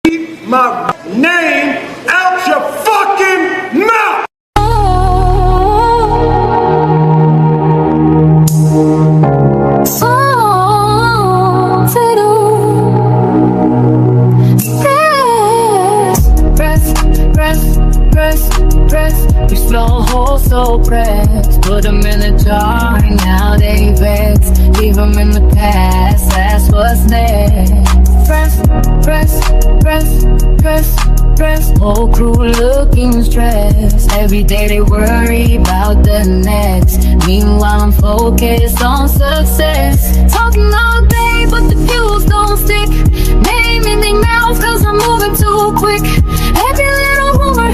Keep my name out your fucking mouth! You slow hold so press. Put them in a jar and now they vex. Leave them in the past, that's what's next. Press. Whole crew looking stressed. Every day they worry about the next. Meanwhile I'm focused on success. Talking all day but the fuse don't stick. Name in their mouth cause I'm moving too quick. Every little rumor,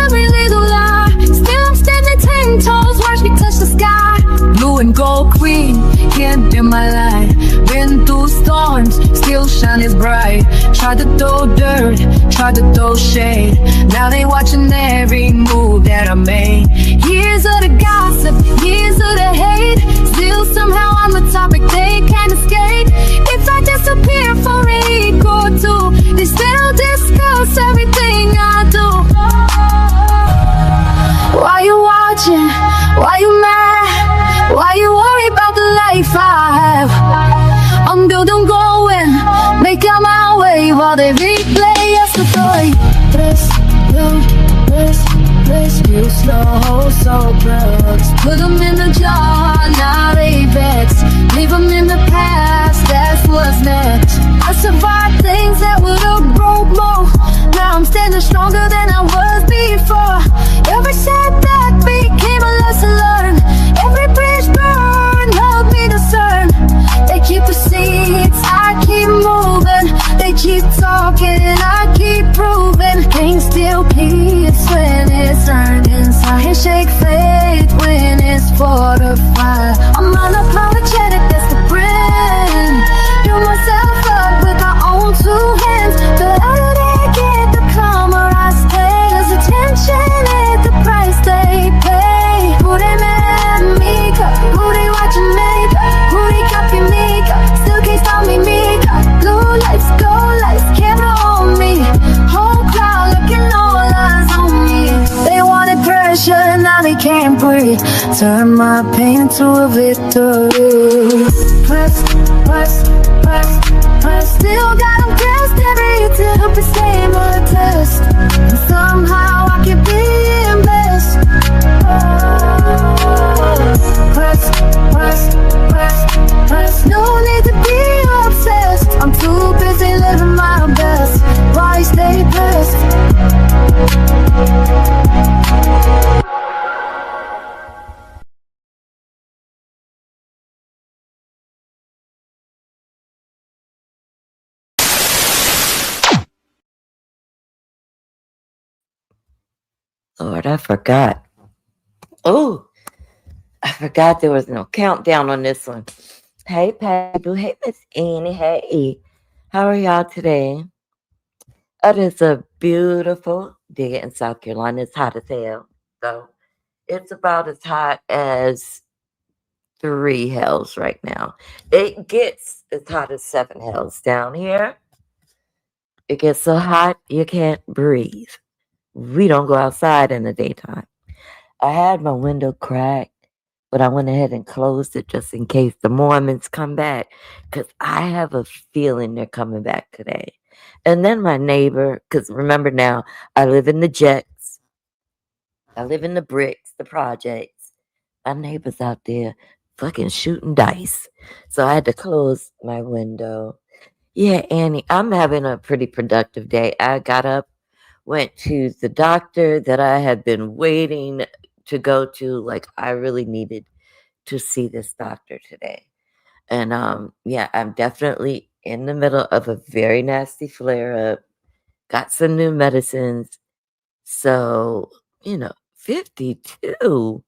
every little lie. Still I'm standing 10 toes, watch me touch the sky. Blue and gold queen, can't dim my light. Been through storms, still shining bright. Tried to throw dirt, tried to throw shade. Now they watching every move that I made. Years of the gossip, years of the hate. Still somehow I'm the topic they can't escape. If I disappear for a week or two, they still discuss everything I do. Why you watching? Why you mad? Why you worry about the life I have? I'm building, going, make out my way while they replay yesterday. Press, you slow, so press. Put them in the jar, now they vex. Leave them in the past, that's what's next. I survived things that would've broke more. Now I'm standing stronger than I was before. Every setback became a lesson learned. Every bridge burned, helped me discern. They keep receipts, I keep moving. They keep talking, I keep proving. Can't steal peace when it's earned inside. Can't shake faith when it's fortified. I'm unapologetic, that's the brand. Build myself up with my own two hands. The louder they get, the calmer I stay. 'Cause attention is the price they pay. Who they mad, Mieka? Who they watching, Mieka? Who they copy, Mieka? Still can't stop me, Mieka. Blue lights, camera on me. Whole crowd looking, all eyes on me. They wanted pressure, now they can't breathe. Turn my pain into a victory. Press. Still got them pressed every year to help me stay on the test. And somehow I keep being blessed. Press. No need to be obsessed. I'm too busy living my best. Why stay pressed? Lord, I forgot. Oh, I forgot there was no countdown on this one. Hey, Patty Boo. Hey, Miss Annie. Hey, how are y'all today? It is a beautiful day in South Carolina. It's hot as hell, though. It's about as hot as 3 hells right now. It gets as hot as 7 hells down here. It gets so hot you can't breathe. We don't go outside in the daytime. I had my window cracked, but I went ahead and closed it just in case the Mormons come back, because I have a feeling they're coming back today. And then my neighbor, because remember now, I live in the Jets. I live in the bricks, the projects. My neighbor's out there fucking shooting dice. So I had to close my window. Yeah, Annie, I'm having a pretty productive day. I got up, went to the doctor that I had been waiting to go to. Like, I really needed to see this doctor today. And yeah, I'm definitely in the middle of a very nasty flare up. Got some new medicines. So, 52.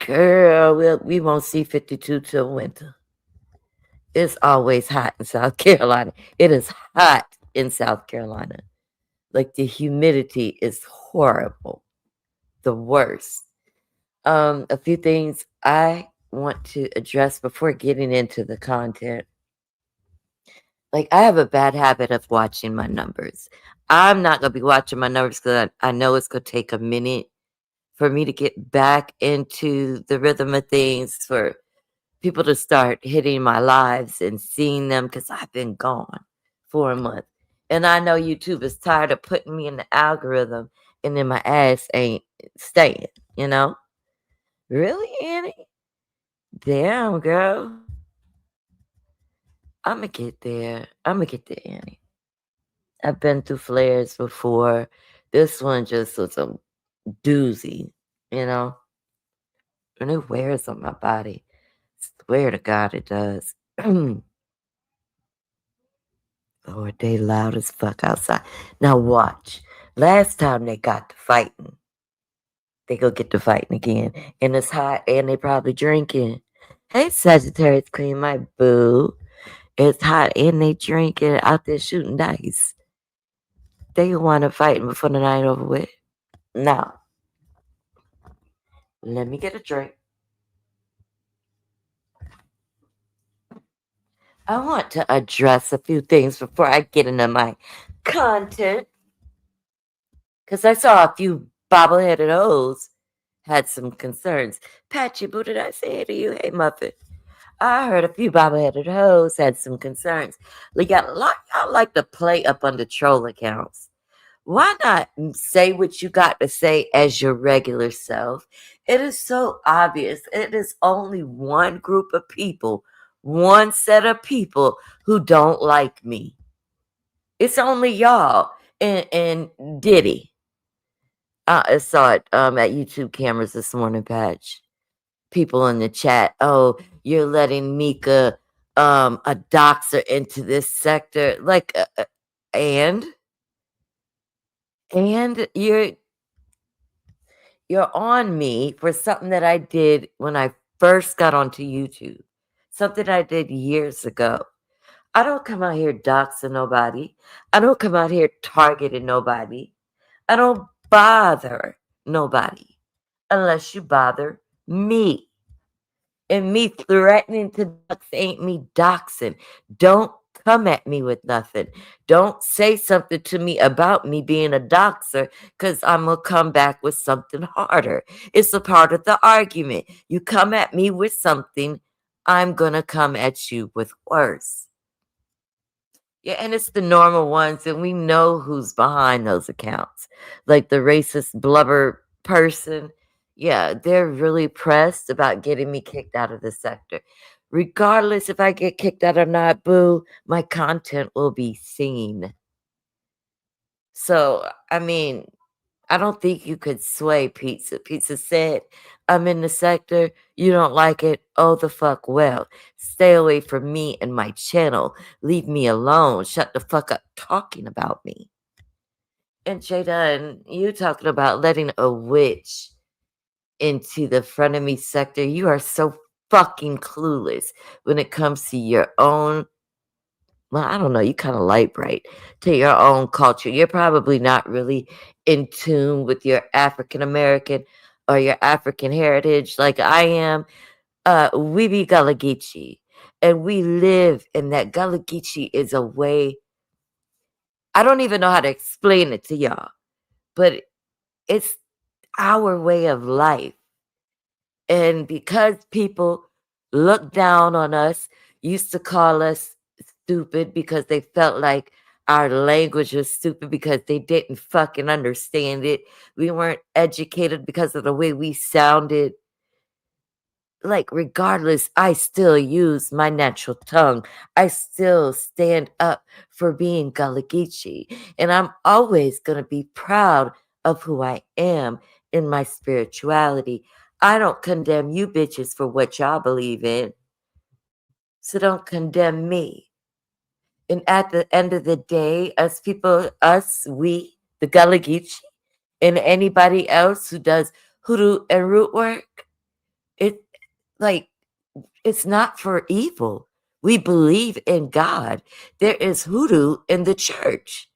Girl, we won't see 52 till winter. It's always hot in South Carolina. It is hot in South Carolina. Like, the humidity is horrible. The worst. A few things I want to address before getting into the content. Like, I have a bad habit of watching my numbers. I'm not going to be watching my numbers because I know it's going to take a minute for me to get back into the rhythm of things, for people to start hitting my lives and seeing them, because I've been gone for a month. And I know YouTube is tired of putting me in the algorithm and then my ass ain't staying, you know? Really, Annie? Damn, girl. I'm going to get there. I'm going to get there, Annie. I've been through flares before. This one just was a doozy, you know? And it wears on my body. Swear to God it does. Lord, they loud as fuck outside. Now watch. Last time they got to fighting, they go get to fighting again. And it's hot and they probably drinking. Hey, Sagittarius Queen, my boo. It's hot and they drinking out there shooting dice. They want to fight before the night over with. Now, let me get a drink. I want to address a few things before I get into my content. Because I saw a few bobbleheaded hoes had some concerns. Patchy Boo, did I say it to you? Hey, Muffin. I heard a few bobbleheaded hoes had some concerns. Y'all like to play up on the troll accounts. Why not say what you got to say as your regular self? It is so obvious. It is only one group of people, one set of people who don't like me. It's only y'all and Diddy. I saw it at YouTube cameras this morning, Patch. People in the chat, oh, you're letting Mieka, a doxer, into this sector. Like, and you're on me for something that I did when I first got onto YouTube. Something I did years ago. I don't come out here doxing nobody. I don't come out here targeting nobody. I don't bother nobody unless you bother me. And me threatening to dox ain't me doxing. Don't come at me with nothing. Don't say something to me about me being a doxer, because I'm going to come back with something harder. It's a part of the argument. You come at me with something, I'm going to come at you with worse. Yeah, and it's the normal ones, and we know who's behind those accounts. Like the racist blubber person. Yeah, they're really pressed about getting me kicked out of the sector. Regardless if I get kicked out or not, boo, my content will be seen. So, I mean, I don't think you could sway Pizza. Pizza said, I'm in the sector. You don't like it? Oh, the fuck well. Stay away from me and my channel. Leave me alone. Shut the fuck up talking about me. And Jada, you talking about letting a witch into the front of me sector. You are so fucking clueless when it comes to your own. Well, I don't know, you kind of light bright to your own culture. You're probably not really in tune with your African American or your African heritage like I am. We be Gullah Geechee, and we live in that. Gullah Geechee is a way. I don't even know how to explain it to y'all, but it's our way of life. And because people look down on us, used to call us stupid because they felt like our language was stupid because they didn't fucking understand it. We weren't educated because of the way we sounded. Like, regardless, I still use my natural tongue. I still stand up for being Gullah Geechee. And I'm always going to be proud of who I am in my spirituality. I don't condemn you bitches for what y'all believe in. So don't condemn me. And at the end of the day, us people, we, the Gullah Geechee, and anybody else who does hoodoo and root work, it, like, it's not for evil. We believe in God. There is hoodoo in the church.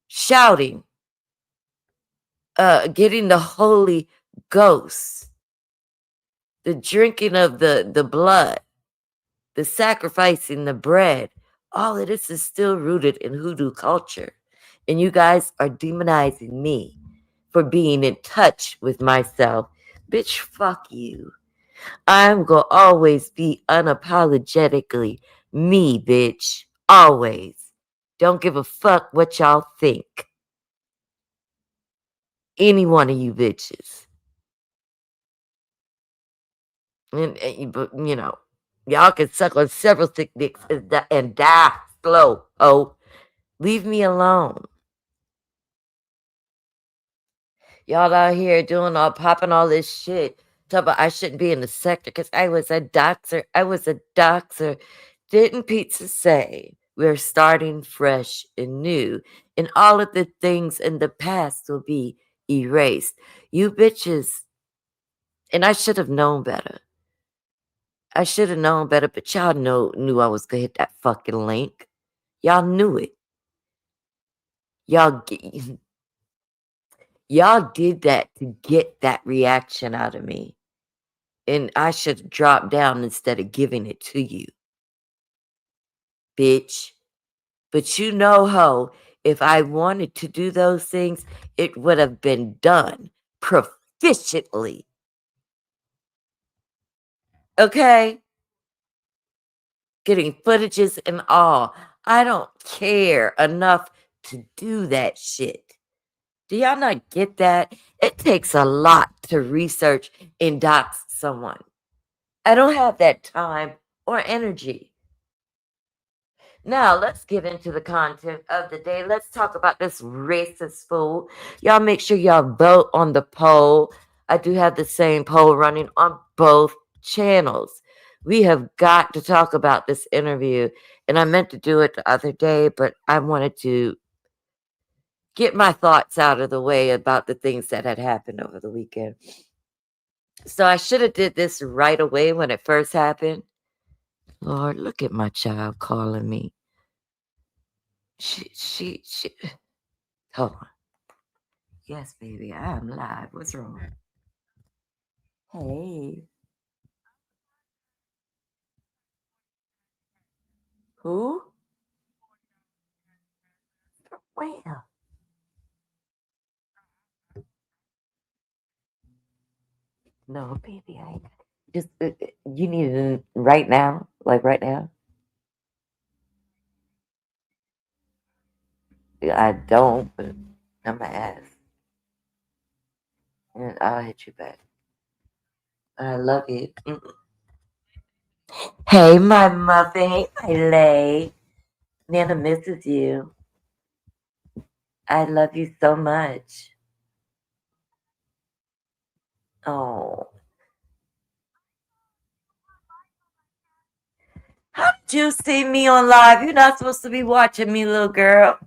Shouting, getting the Holy Ghost, the drinking of the blood. the sacrificing the bread, all of this is still rooted in hoodoo culture. And you guys are demonizing me for being in touch with myself. Bitch, fuck you. I'm gonna always be unapologetically me, bitch. Always. Don't give a fuck what y'all think. Any one of you bitches. You know, y'all can suck on several thick dicks and die slow. Oh, leave me alone. Y'all out here doing popping all this shit. Talk about I shouldn't be in the sector because I was a doxer. I was a doxer. Didn't Pizza say we're starting fresh and new, and all of the things in the past will be erased? You bitches, and I should have known better. I should have known better, but y'all knew I was gonna hit that fucking link. Y'all knew it. Y'all y'all did that to get that reaction out of me. And I should drop down instead of giving it to you. Bitch. But you know, ho, if I wanted to do those things, it would have been done proficiently. Okay? Getting footages and all. I don't care enough to do that shit. Do y'all not get that? It takes a lot to research and dox someone. I don't have that time or energy. Now, let's get into the content of the day. Let's talk about this racist fool. Y'all make sure y'all vote on the poll. I do have the same poll running on both channels. We have got to talk about this interview. And I meant to do it the other day, but I wanted to get my thoughts out of the way about the things that had happened over the weekend. So I should have did this right away when it first happened. Lord, look at my child calling me. She. Hold on. Yes, baby, I am live. What's wrong? Hey. Who? Where? No, baby, I ain't. Just, you need it right now? Like right now? I don't, but I'm going to ask. And I'll hit you back. I love you. Hey, my muffin. Hey, my lay. Nana misses you. I love you so much. Oh. How did you see me on live? You're not supposed to be watching me, little girl.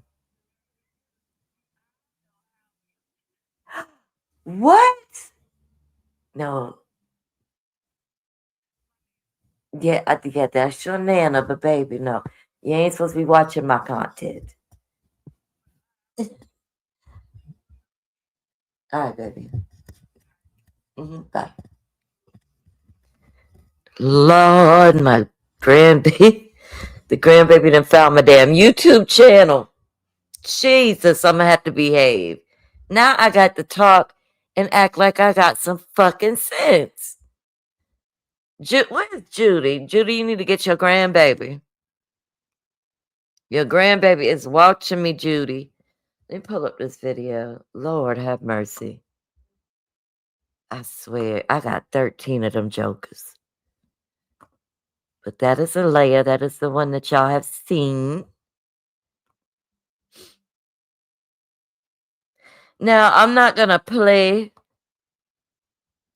What? No. Yeah, that's your Nana, but baby, no. You ain't supposed to be watching my content. All right, baby. Bye. Lord, my grandbaby. The grandbaby done found my damn YouTube channel. Jesus, I'm gonna have to behave. Now I got to talk and act like I got some fucking sense. Where's Judy? Judy, you need to get your grandbaby. Your grandbaby is watching me, Judy. Let me pull up this video. Lord have mercy. I swear, I got 13 of them jokers. But that is a layer. That is the one that y'all have seen. Now, I'm not going to play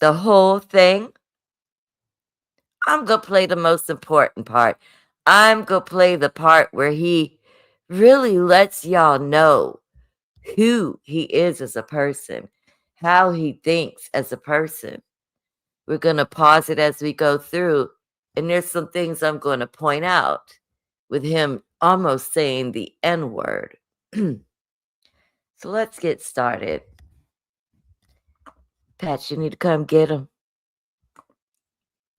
the whole thing. I'm going to play the most important part. I'm going to play the part where he really lets y'all know who he is as a person, how he thinks as a person. We're going to pause it as we go through. And there's some things I'm going to point out with him almost saying the N word. So let's get started. Pat, you need to come get him.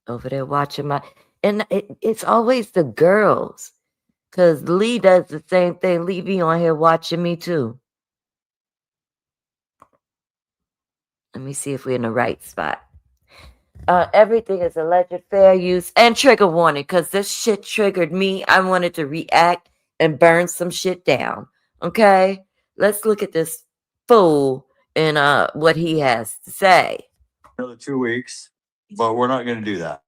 Over there watching my... And it's always the girls. Because Lee does the same thing. Lee be on here watching me too. Let me see if we're in the right spot. Everything is alleged fair use and trigger warning because this shit triggered me. I wanted to react and burn some shit down. Okay? Let's look at this fool and what he has to say. Another 2 weeks, but we're not going to do that.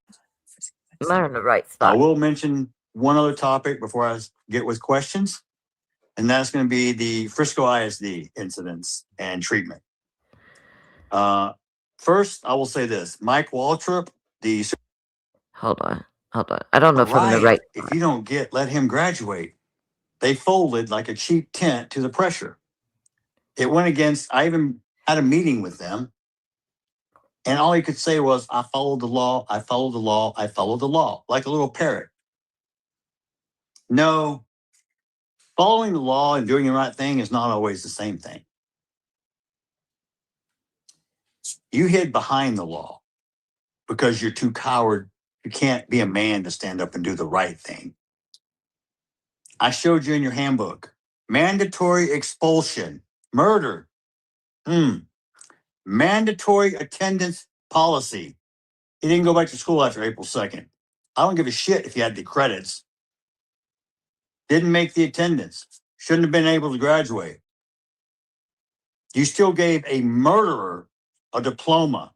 Am I in the right I spot? will mention one other topic before I get with questions, and that's going to be the Frisco ISD incidents and treatment. First, I will say this: Mike Waltrip, the Hold on. I don't know if I'm in the right spot. If you don't let him graduate. They folded like a cheap tent to the pressure. It went against. I even had a meeting with them. And all he could say was, I followed the law, I followed the law, I followed the law, like a little parrot. No, following the law and doing the right thing is not always the same thing. You hid behind the law because you're too coward. You can't be a man to stand up and do the right thing. I showed you in your handbook, mandatory expulsion, murder, mandatory attendance policy. He didn't go back to school after April 2nd. I don't give a shit if you had the credits. Didn't make the attendance. Shouldn't have been able to graduate. You still gave a murderer a diploma.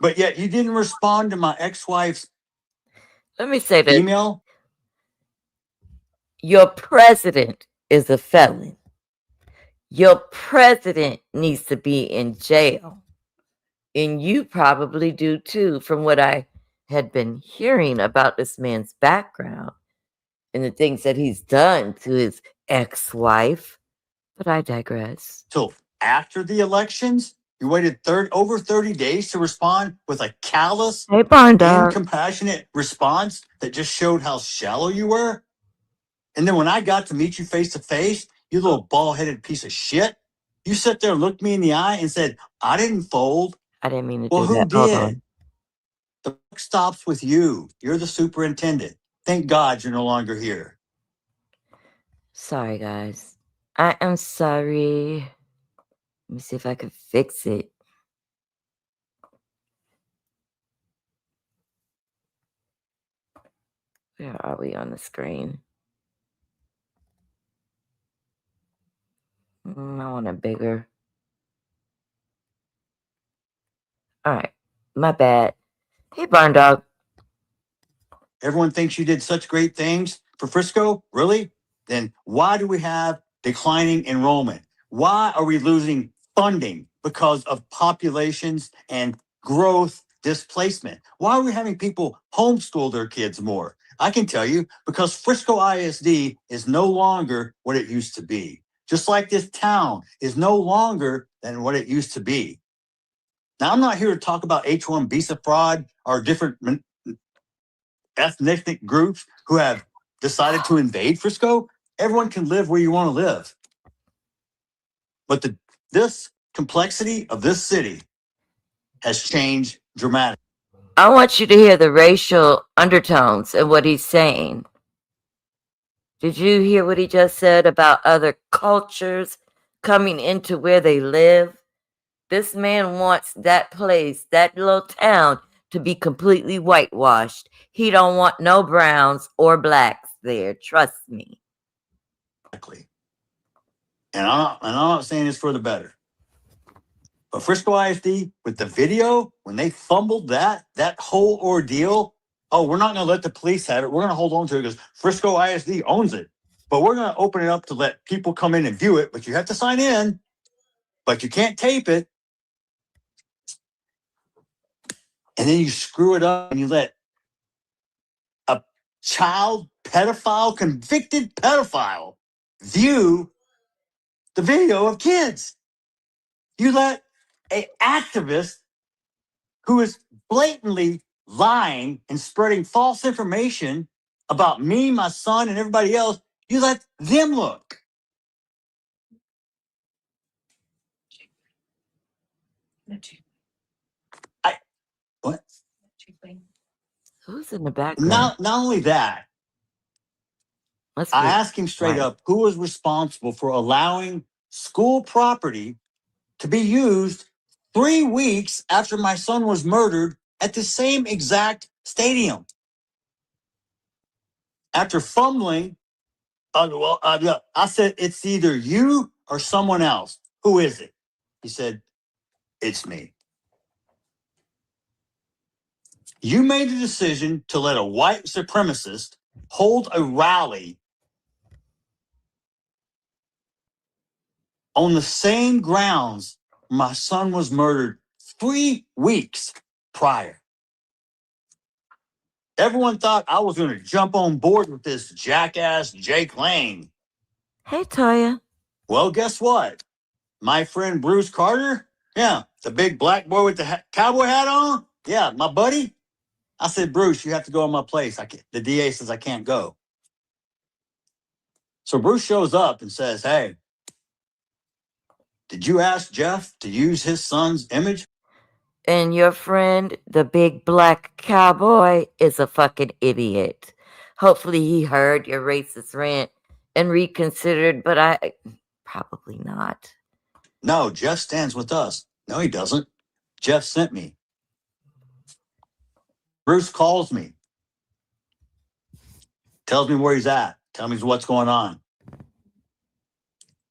But yet you didn't respond to my ex-wife's Let me say this. email. Your president is a felon. Your president needs to be in jail. And you probably do too, from what I had been hearing about this man's background and the things that he's done to his ex-wife. But I digress. Till after the elections, you waited over 30 days to respond with a callous, Hey, Barn Dog. incompassionate response that just showed how shallow you were. And then when I got to meet you face to face, you little bald-headed piece of shit, you sat there, looked me in the eye and said, I didn't fold. I didn't mean to Well, do who that. Hold did? on. The buck stops with you. You're the superintendent. Thank God you're no longer here. Sorry, guys. I am sorry. Let me see if I can fix it. Where are we on the screen? I want it bigger. All right. My bad. Hey, Barn Dog. Everyone thinks you did such great things for Frisco. Really? Then why do we have declining enrollment? Why are we losing funding because of populations and growth displacement? Why are we having people homeschool their kids more? I can tell you, because Frisco ISD is no longer what it used to be. Just like this town is no longer than what it used to be. Now, I'm not here to talk about H-1 visa fraud or different ethnic groups who have decided to invade Frisco. Everyone can live where you want to live. But this complexity of this city has changed dramatically. I want you to hear the racial undertones in what he's saying. Did you hear what he just said about other cultures coming into where they live? This man wants that place, that little town, to be completely whitewashed. He don't want no browns or blacks there. Trust me. And I'm not saying it's for the better. But Frisco ISD, with the video, when they fumbled that whole ordeal, oh, we're not going to let the police have it. We're going to hold on to it because Frisco ISD owns it. But we're going to open it up to let people come in and view it. But you have to sign in. But you can't tape it. And then you screw it up and you let a child pedophile, convicted pedophile, view the video of kids. You let an activist who is blatantly lying and spreading false information about me, my son, and everybody else, you let them look. What? Who's in the background? Not only that, I asked him straight up, who was responsible for allowing school property to be used 3 weeks after my son was murdered at the same exact stadium? After fumbling, I said, it's either you or someone else. Who is it? He said, it's me. You made the decision to let a white supremacist hold a rally on the same grounds my son was murdered 3 weeks prior. Everyone thought I was going to jump on board with this jackass Jake Lang. Hey, Toya. Well, guess what? My friend Bruce Carter, yeah, the big black boy with the cowboy hat on, yeah, my buddy. I said, Bruce, you have to go in my place. The DA says I can't go. So Bruce shows up and says, hey, did you ask Jeff to use his son's image? And your friend, the big black cowboy, is a fucking idiot. Hopefully he heard your racist rant and reconsidered, but I probably not. No, Jeff stands with us. No, he doesn't. Jeff sent me. Bruce calls me. Tells me where he's at. Tells me what's going on.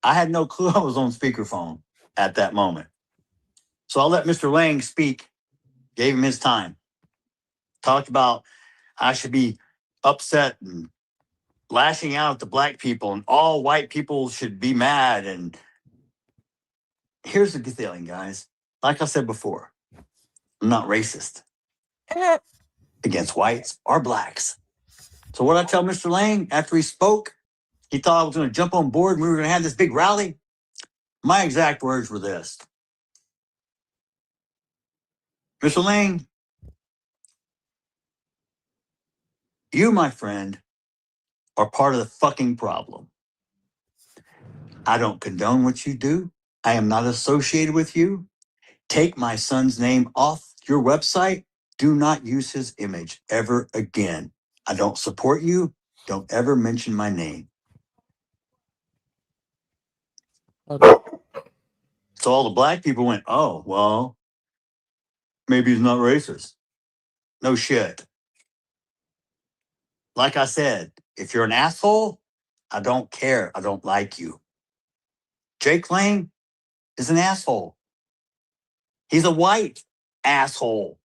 I had no clue I was on speakerphone at that moment. So I let Mr. Lang speak. Gave him his time. Talked about I should be upset and lashing out at the black people and all white people should be mad. And here's the good feeling, guys. Like I said before, I'm not racist against whites or blacks. So what I tell Mr. Lang after he spoke, he thought I was going to jump on board and we were going to have this big rally. My exact words were this. Mr. Lang, you, my friend, are part of the fucking problem. I don't condone what you do. I am not associated with you. Take my son's name off your website. Do not use his image ever again. I don't support you. Don't ever mention my name. Okay. So all the black people went, oh, well, maybe he's not racist. No shit. Like I said, if you're an asshole, I don't care. I don't like you. Jake Lang is an asshole. He's a white asshole.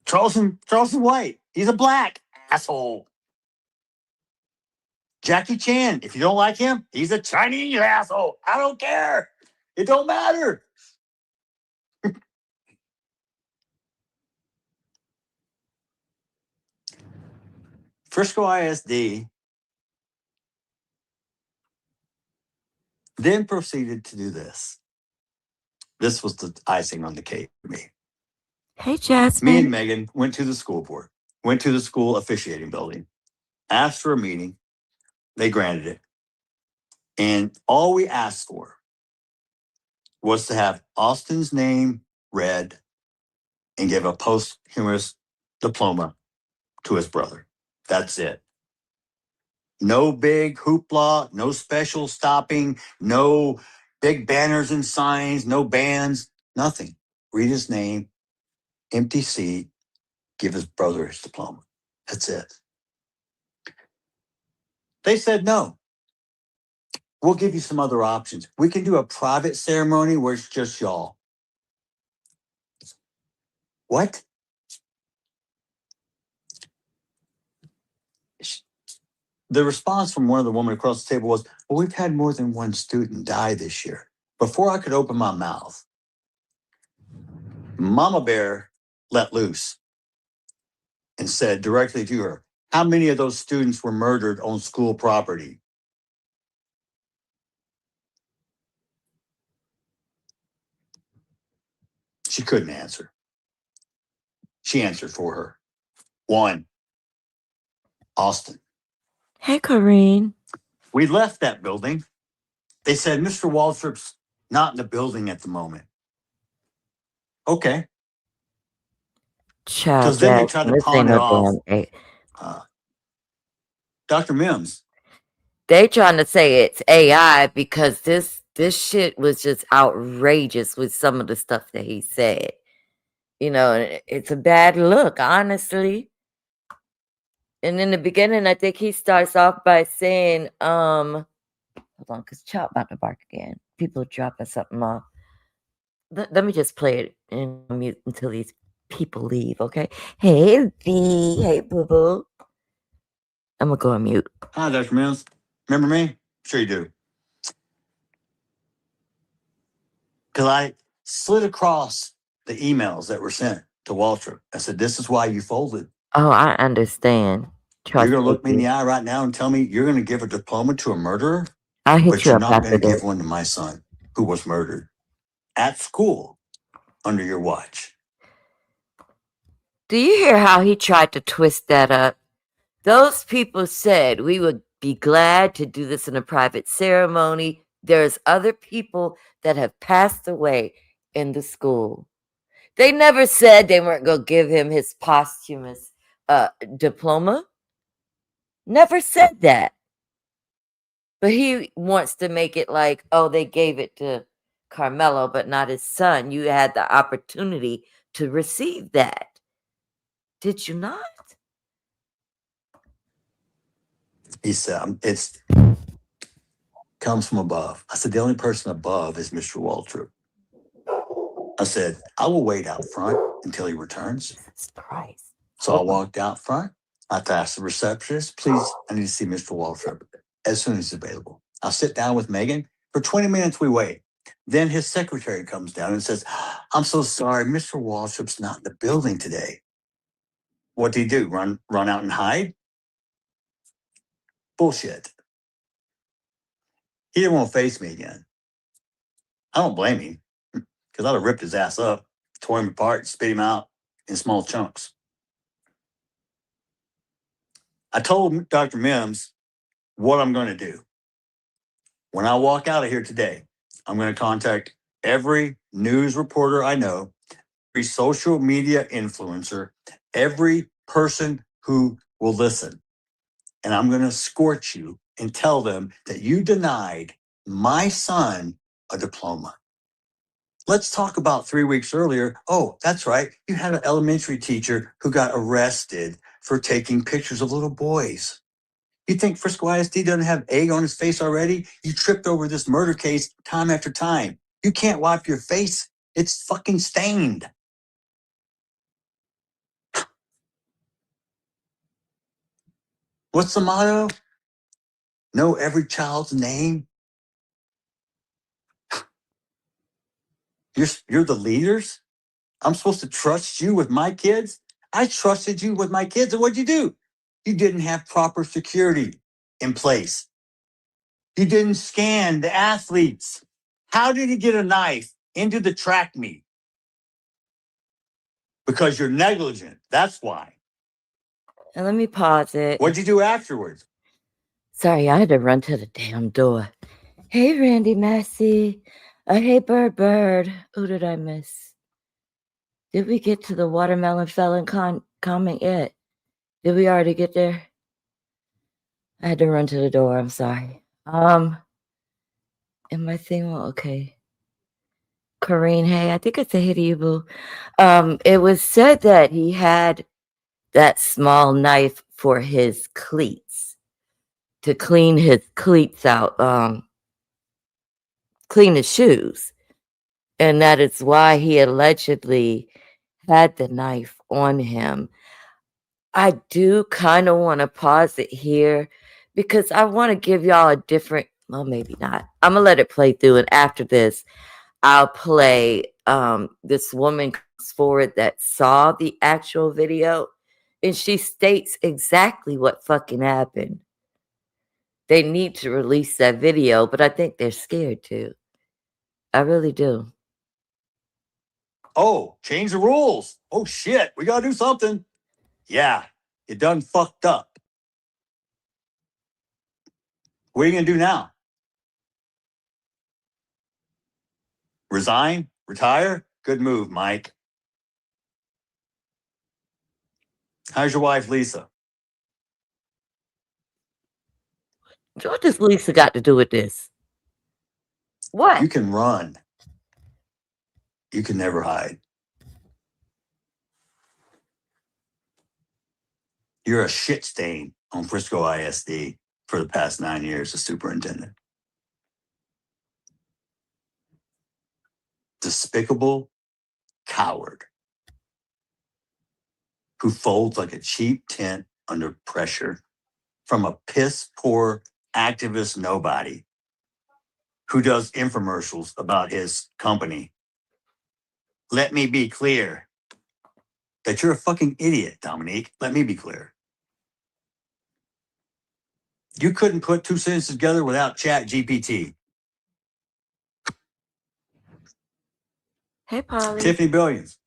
Charleston White. He's a black asshole. Jackie Chan, if you don't like him, he's a Chinese asshole. I don't care. It don't matter. Frisco ISD then proceeded to do this. This was the icing on the cake for me. Hey, Jasmine. Me and Megan went to the school board, went to the school officiating building, asked for a meeting. They granted it. And all we asked for was to have Austin's name read and give a posthumous diploma to his brother. That's it. No big hoopla, no special stopping, no big banners and signs, no bands, nothing. Read his name, empty seat, give his brother his diploma. That's it. They said no. We'll give you some other options. We can do a private ceremony where it's just y'all. What? The response from one of the women across the table was, well, we've had more than one student die this year. Before I could open my mouth, Mama Bear let loose and said directly to her, how many of those students were murdered on school property? She couldn't answer. She answered for her. 1, Austin. Hey, Corrine. We left that building. They said, Mr. Waltrip's not in the building at the moment. Okay. Child Because then they tried Jackson, to this pawn ain't it no off. damn. Dr. Mims. They trying to say it's AI because this shit was just outrageous with some of the stuff that he said. You know, it's a bad look, honestly. And in the beginning, I think he starts off by saying, hold on, because Chop about to bark again. People dropping something off. Let me just play it and mute until these people leave, okay? Hey, V. Hey, boo boo. I'm going to go on mute. Hi, Dr. Mims. Remember me? Sure you do. Because I slid across the emails that were sent to Waltrip. I said, this is why you folded. Oh, I understand. You're Trust going to look me in me. the eye right now and tell me you're going to give a diploma to a murderer? I'll hit But you you're up not going after to give this. one to my son who was murdered at school under your watch. Do you hear how he tried to twist that up? Those people said we would be glad to do this in a private ceremony. There's other people that have passed away in the school. They never said they weren't going to give him his posthumous diploma. Never said that. But he wants to make it like, oh, they gave it to Karmelo, but not his son. You had the opportunity to receive that. Did you not? He said, it's comes from above. I said, the only person above is Mr. Waltrip. I said, I will wait out front until he returns. Jesus Christ. So I walked out front. I asked the receptionist, please, I need to see Mr. Waltrip as soon as he's available. I'll sit down with Megan. For 20 minutes, we wait. Then his secretary comes down and says, I'm so sorry, Mr. Waltrip's not in the building today. What did he do? Run out and hide? Bullshit. He didn't want to face me again. I don't blame him because I'd have ripped his ass up, tore him apart, spit him out in small chunks. I told Dr. Mims what I'm going to do. When I walk out of here today, I'm going to contact every news reporter I know, every social media influencer, every person who will listen. And I'm going to scorch you and tell them that you denied my son a diploma. Let's talk about 3 weeks earlier. Oh, that's right. You had an elementary teacher who got arrested for taking pictures of little boys. You think Frisco ISD doesn't have egg on his face already? You tripped over this murder case time after time. You can't wipe your face. It's fucking stained. What's the motto? Know every child's name. You're the leaders. I'm supposed to trust you with my kids. I trusted you with my kids. And what'd you do? You didn't have proper security in place. You didn't scan the athletes. How did he get a knife into the track meet? Because you're negligent. That's why. And let me pause it. What'd you do afterwards? Sorry, I had to run to the damn door. Hey, Randy Massey. Hey, Bird. Who did I miss? Did we get to the watermelon felon comment yet? Did we already get there? I had to run to the door. I'm sorry. Am I saying well? Okay. Corrine, hey, I think I said hey to you, boo. It was said that he had that small knife for his cleats to clean his cleats out, clean his shoes. And that is why he allegedly had the knife on him. I do kind of want to pause it here because I want to give y'all a different, well, maybe not. I'm going to let it play through. And after this, I'll play this woman comes forward that saw the actual video and she states exactly what fucking happened. They need to release that video, but I think they're scared to. I really do. Oh, change the rules. Oh, shit. We got to do something. Yeah, you done fucked up. What are you going to do now? Resign? Retire? Good move, Mike. How's your wife, Lisa? What does Lisa got to do with this? What? You can run. You can never hide. You're a shit stain on Frisco ISD for the past 9 years as superintendent. Despicable coward who folds like a cheap tent under pressure from a piss poor activist nobody who does infomercials about his company. Let me be clear that you're a fucking idiot, Dominique. Let me be clear. You couldn't put two sentences together without Chat GPT. Hey, Polly. Tiffany Billions.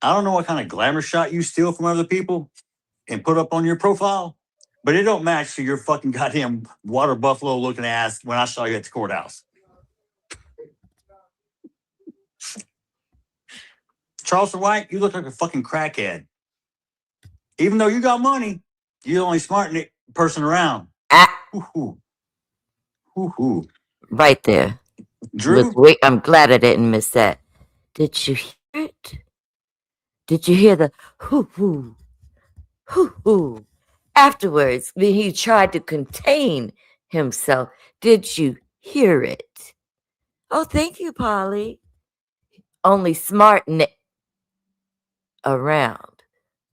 I don't know what kind of glamour shot you steal from other people and put up on your profile, but it don't match to your fucking goddamn water buffalo looking ass when I saw you at the courthouse. Charleston White, you look like a fucking crackhead. Even though you got money, you're the only smart person around. Hoo-hoo. Hoo-hoo. Right there. Drew? Wait, I'm glad I didn't miss that. Did you hear it? Did you hear the hoo-hoo? Hoo-hoo. Afterwards, when he tried to contain himself, did you hear it? Oh, thank you, Polly. Only smart around.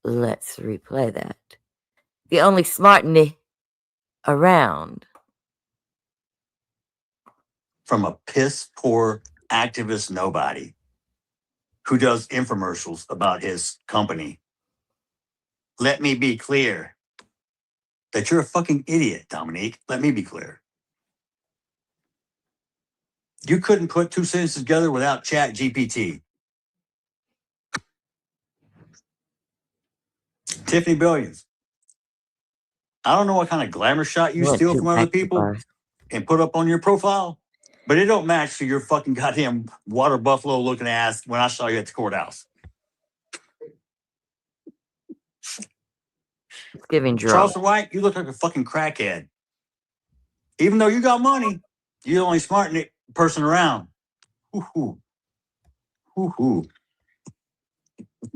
Let's replay that. The only smart around. From a piss poor activist nobody who does infomercials about his company. Let me be clear that you're a fucking idiot, Dominique. Let me be clear. You couldn't put two sentences together without Chat GPT. Tiffany Billions. I don't know what kind of glamour shot you steal from other people and put up on your profile, but it don't match to your fucking goddamn water buffalo looking ass when I saw you at the courthouse. Giving draw. Charleston White, you look like a fucking crackhead. Even though you got money, you're the only smart person around. Hoo-hoo. Hoo-hoo.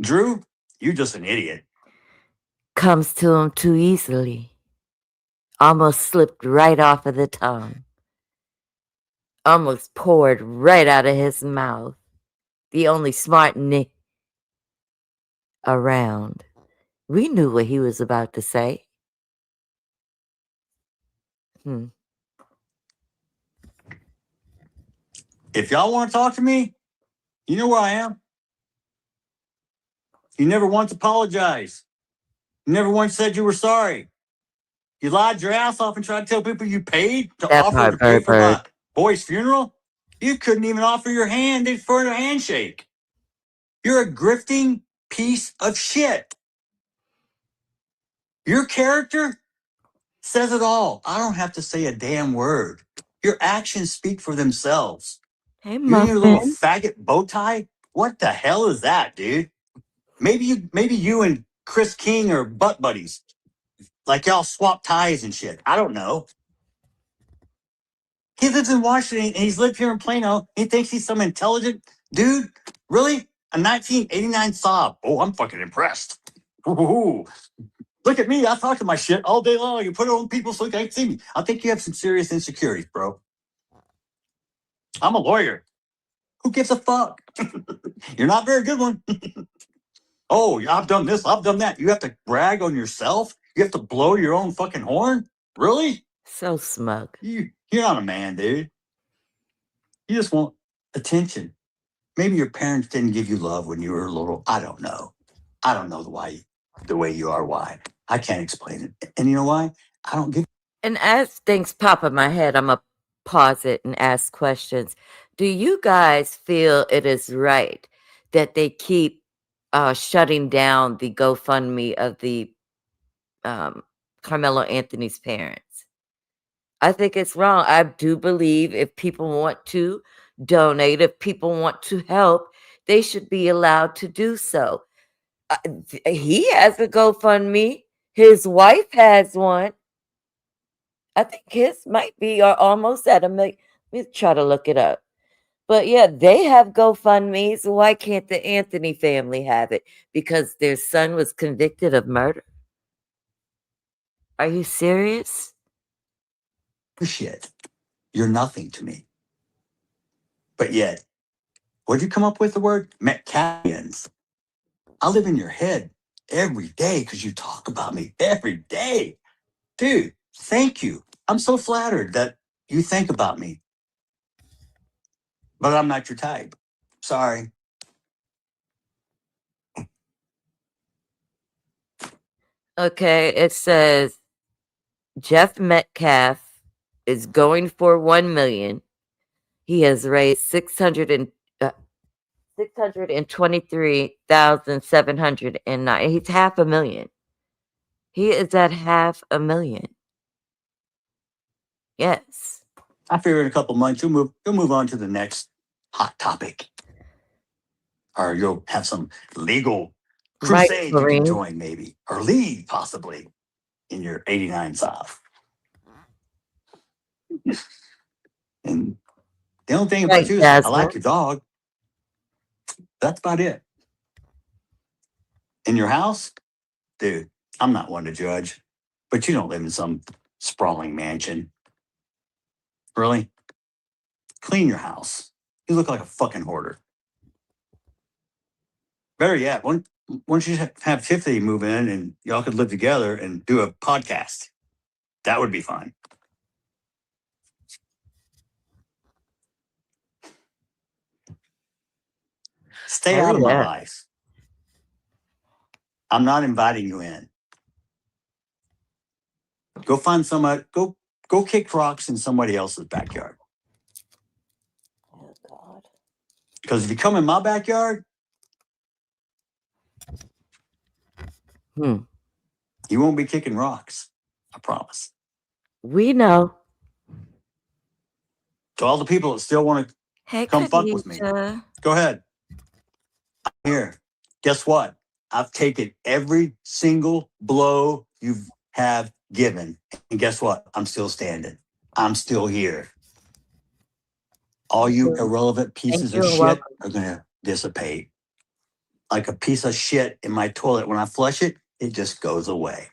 Drew, you're just an idiot. Comes to him too easily. Almost slipped right off of the tongue. Almost poured right out of his mouth. The only smart around. We knew what he was about to say. If y'all want to talk to me, you know where I am. You never once apologized. You never once said you were sorry. You lied your ass off and tried to tell people you paid to offer to pay for my boy's funeral. You couldn't even offer your hand for a handshake. You're a grifting piece of shit. Your character says it all. I don't have to say a damn word. Your actions speak for themselves. Hey, you and your little faggot bow tie? What the hell is that, dude? Maybe you and Chris King are butt buddies. Like y'all swap ties and shit. I don't know. He lives in Washington and he's lived here in Plano. He thinks he's some intelligent dude. Really? A 1989 Saab. Oh, I'm fucking impressed. Ooh. Look at me. I talk to my shit all day long. You put it on people so they can't see me. I think you have some serious insecurities, bro. I'm a lawyer. Who gives a fuck? You're not a very good one. Oh, I've done this. I've done that. You have to brag on yourself? You have to blow your own fucking horn? Really? So smug. You're not a man, dude. You just want attention. Maybe your parents didn't give you love when you were little. I don't know. I don't know the way you are. Why? I can't explain it. And you know why? I don't give. And as things pop in my head, I'm going to pause it and ask questions. Do you guys feel it is right that they keep shutting down the GoFundMe of the Karmelo Anthony's parents? I think it's wrong. I do believe if people want to donate, if people want to help, they should be allowed to do so. He has a GoFundMe. His wife has one. I think his might be almost at $1 million. Let me try to look it up. But yeah, they have GoFundMes. Why can't the Anthony family have it? Because their son was convicted of murder. Are you serious? Shit. You're nothing to me. But yet, what'd you come up with the word? Metcalfians. I live in your head every day because you talk about me every day. Dude, thank you. I'm so flattered that you think about me. But I'm not your type. Sorry. Okay, it says Jeff Metcalf is going for 1 million. He has raised 623,709. He's $500,000. He is at $500,000. Yes. I figure in a couple months you'll move on to the next hot topic. Or you'll have some legal crusade you can join, maybe, or lead possibly in your 89 South. And the only thing about you is I like your dog. That's about it. In your house, dude, I'm not one to judge, but you don't live in some sprawling mansion. Really? Clean your house. You look like a fucking hoarder. Better yet, once you have Tiffany move in and y'all could live together and do a podcast, that would be fun. Stay out of my life. I'm not inviting you in. Go find somebody. Go kick rocks in somebody else's backyard. Oh God! Because if you come in my backyard, you won't be kicking rocks. I promise. We know. To all the people that still want to come fuck with me, go ahead. I'm here. Guess what? I've taken every single blow you have given. And guess what? I'm still standing. I'm still here. All you irrelevant pieces of shit are going to dissipate. Like a piece of shit in my toilet. When I flush it, it just goes away.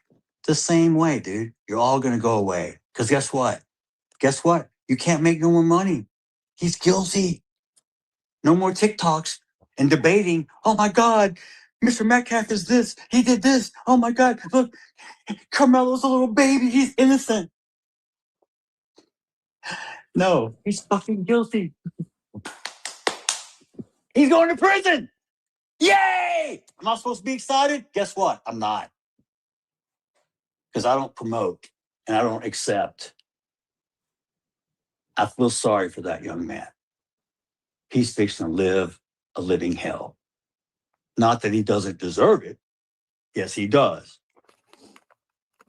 The same way, dude. You're all going to go away. Because guess what? Guess what? You can't make no more money. He's guilty. No more TikToks and debating. Oh my God, Mr. Metcalf is this. He did this. Oh my God, look, Karmelo's a little baby. He's innocent. No, he's fucking guilty. He's going to prison. Yay! Am I supposed to be excited? Guess what? I'm not. Because I don't promote and I don't accept. I feel sorry for that young man. He's fixing to live a living hell. Not that he doesn't deserve it. Yes, he does.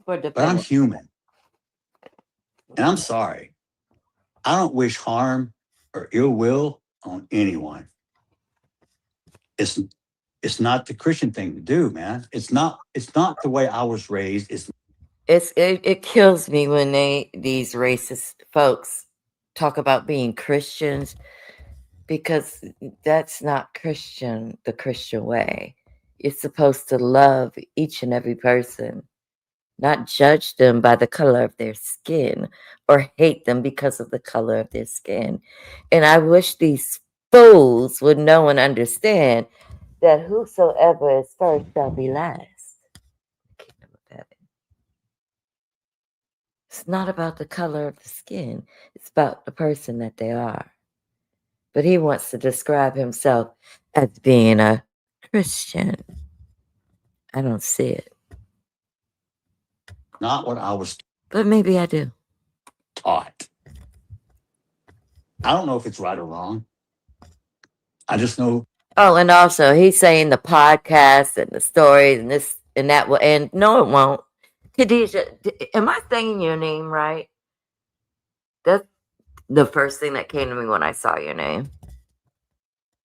But I'm human. And I'm sorry. I don't wish harm or ill will on anyone. It's not the Christian thing to do, man. It's not the way I was raised. It kills me when these racist folks talk about being Christians, because that's not the Christian way. You're supposed to love each and every person, not judge them by the color of their skin or hate them because of the color of their skin. And I wish these fools would know and understand that whosoever is first shall be last. It's not about the color of the skin. It's about the person that they are. But he wants to describe himself as being a Christian. I don't see it. Not what I was. But maybe I do. Taught. I don't know if it's right or wrong. I just know. Oh, and also he's saying the podcast and the stories and this and that will end. No, it won't. Khadijah, am I saying your name right? That's the first thing that came to me when I saw your name.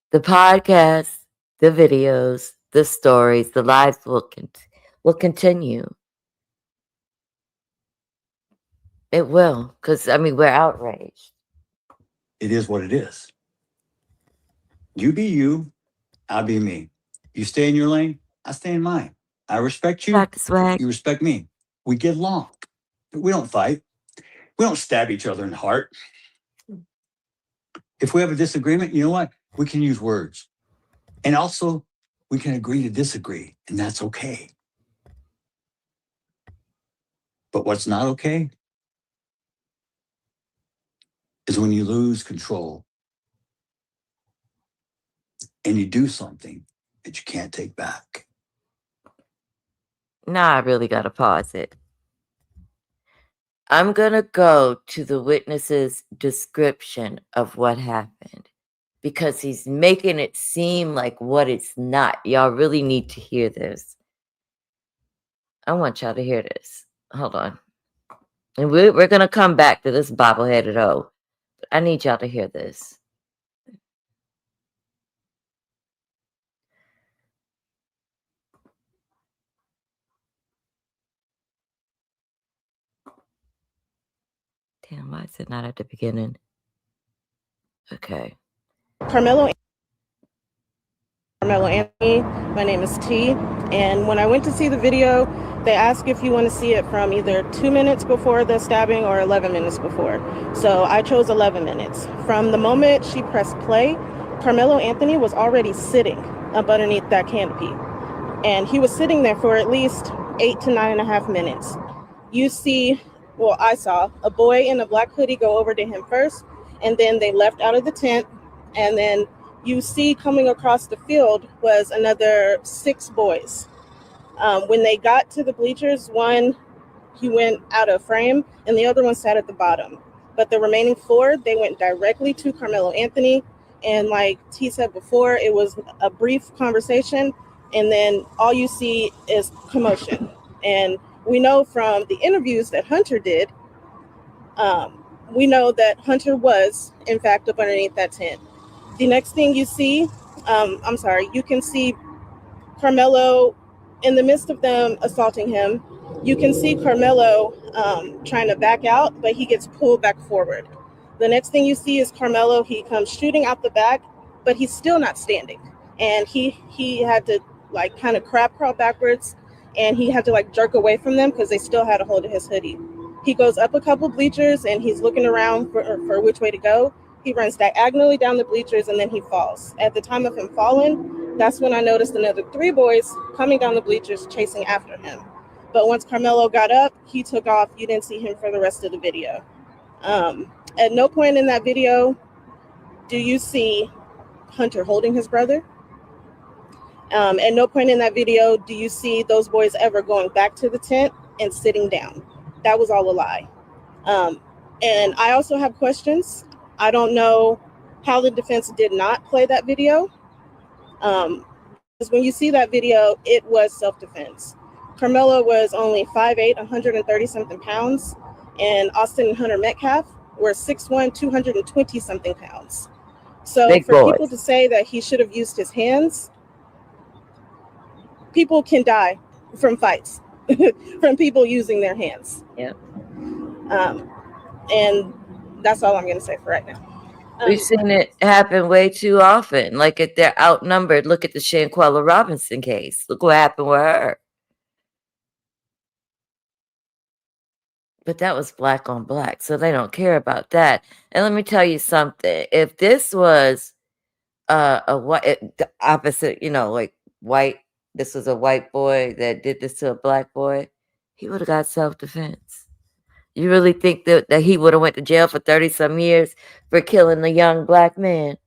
The podcast, the videos, the stories, the lives will continue. It will, because I mean, we're outraged. It is what it is. You be you, I'll be me. You stay in your lane, I stay in mine. I respect you, Dr. Swag. you respect me. We get along. We don't fight. We don't stab each other in the heart. If we have a disagreement, you know what? We can use words. And also, we can agree to disagree, and that's okay. But what's not okay is when you lose control and you do something that you can't take back. Now I really got to pause it. I'm going to go to the witness's description of what happened because he's making it seem like what it's not. Y'all really need to hear this. I want y'all to hear this. Hold on. And we're going to come back to this bobbleheaded hoe. But I need y'all to hear this. Damn, why is it not at the beginning? Okay. Karmelo Anthony, my name is T, and when I went to see the video, they ask if you want to see it from either 2 minutes before the stabbing or 11 minutes before. So I chose 11 minutes. From the moment she pressed play, Karmelo Anthony was already sitting up underneath that canopy, and he was sitting there for at least 8 to 9.5 minutes. You see, well, I saw a boy in a black hoodie go over to him first, and then they left out of the tent, and then you see coming across the field was another 6 boys. When they got to the bleachers, one, he went out of frame, and the other one sat at the bottom. But the remaining 4, they went directly to Karmelo Anthony, and like T said before, it was a brief conversation, and then all you see is commotion. And we know from the interviews that Hunter did, we know that Hunter was, in fact, up underneath that tent. The next thing you see, you can see Karmelo in the midst of them assaulting him. You can see Karmelo trying to back out, but he gets pulled back forward. The next thing you see is Karmelo, he comes shooting out the back, but he's still not standing. And he had to like kind of crab crawl backwards, and he had to like jerk away from them because they still had a hold of his hoodie. He goes up a couple bleachers and he's looking around for which way to go. He runs diagonally down the bleachers and then he falls. At the time of him falling, that's when I noticed another 3 boys coming down the bleachers chasing after him. But once Karmelo got up, he took off. You didn't see him for the rest of the video. At no point in that video do you see Hunter holding his brother. At no point in that video do you see those boys ever going back to the tent and sitting down. That was all a lie. And I also have questions. I don't know how the defense did not play that video. Because when you see that video, it was self-defense. Karmelo was only 5'8", 130-something pounds, and Austin and Hunter Metcalf were 6'1", 220-something pounds. So Big for boys. people to say that he should have used his hands, people can die from fights, from people using their hands. Yeah. And that's all I'm going to say for right now. We've seen it happen way too often. Like if they're outnumbered, look at the Shanquella Robinson case. Look what happened with her. But that was black on black, so they don't care about that. And let me tell you something. If this was a white, the opposite, like white, this was a white boy that did this to a black boy, he would have got self-defense. You really think that he would have went to jail for 30-some years for killing a young black man?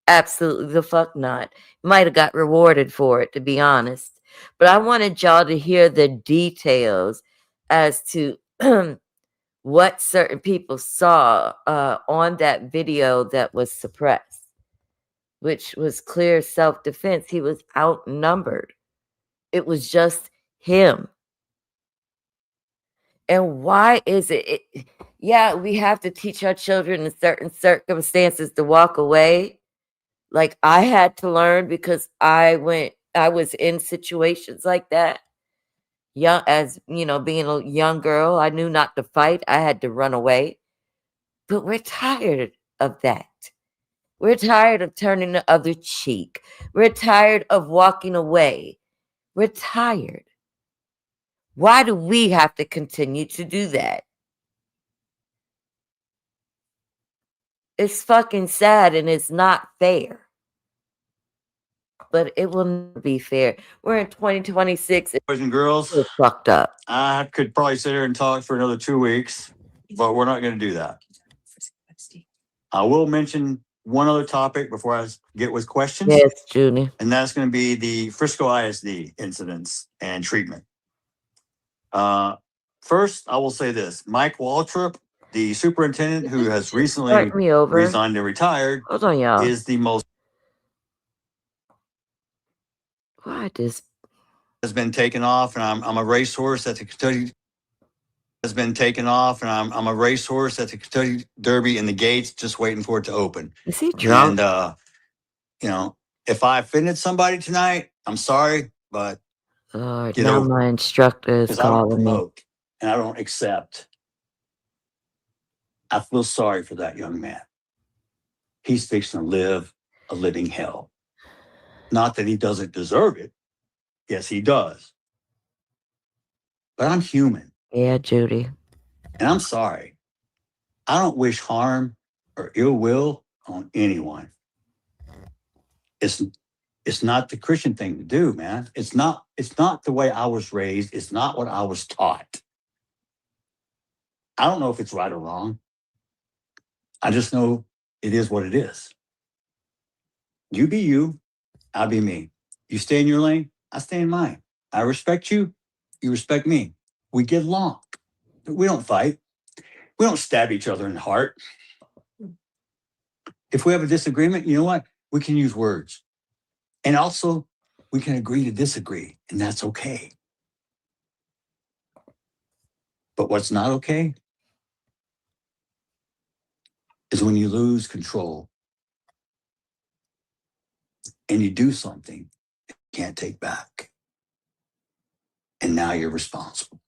Absolutely the fuck not. Might have got rewarded for it, to be honest. But I wanted y'all to hear the details as to what certain people saw on that video that was suppressed, which was clear self-defense. He was outnumbered. It was just him. And why is it? Yeah, we have to teach our children in certain circumstances to walk away. Like I had to learn because I went I was in situations like that. Young, as you know, being a young girl, I knew not to fight. I had to run away. But we're tired of that. We're tired of turning the other cheek. We're tired of walking away. We're tired. Why do we have to continue to do that? It's fucking sad and it's not fair. But it will never be fair. We're in 2026. Boys and girls, We're fucked up. I could probably sit here and talk for another 2 weeks, but we're not going to do that. I will mention one other topic before I get with questions. Yes, Junior. And that's going to be the Frisco ISD incidents and treatment. First, I will say this. Mike Waltrip, the superintendent who has recently resigned and retired, Hold on, y'all. is the most Why this has been taken off, and I'm a racehorse at the Kentucky has been taken off, and I'm a racehorse at the Kentucky Derby in the gates, just waiting for it to open. is he drunk? And you know, if I offended somebody tonight, I'm sorry, but Lord, get now over my instructor is because I don't calling me. promote and I don't accept. I feel sorry for that young man. He's fixing to live a living hell. Not that he doesn't deserve it. Yes, he does. But I'm human. Yeah, Judy. And I'm sorry. I don't wish harm or ill will on anyone. It's not the Christian thing to do, man. It's not the way I was raised. It's not what I was taught. I don't know if it's right or wrong. I just know it is what it is. You be you, I'll be me. You stay in your lane, I stay in mine. I respect you, you respect me. We get along. We don't fight. We don't stab each other in the heart. If we have a disagreement, you know what? We can use words. And also, we can agree to disagree, and that's okay. But what's not okay is when you lose control and you do something you can't take back. And now you're responsible.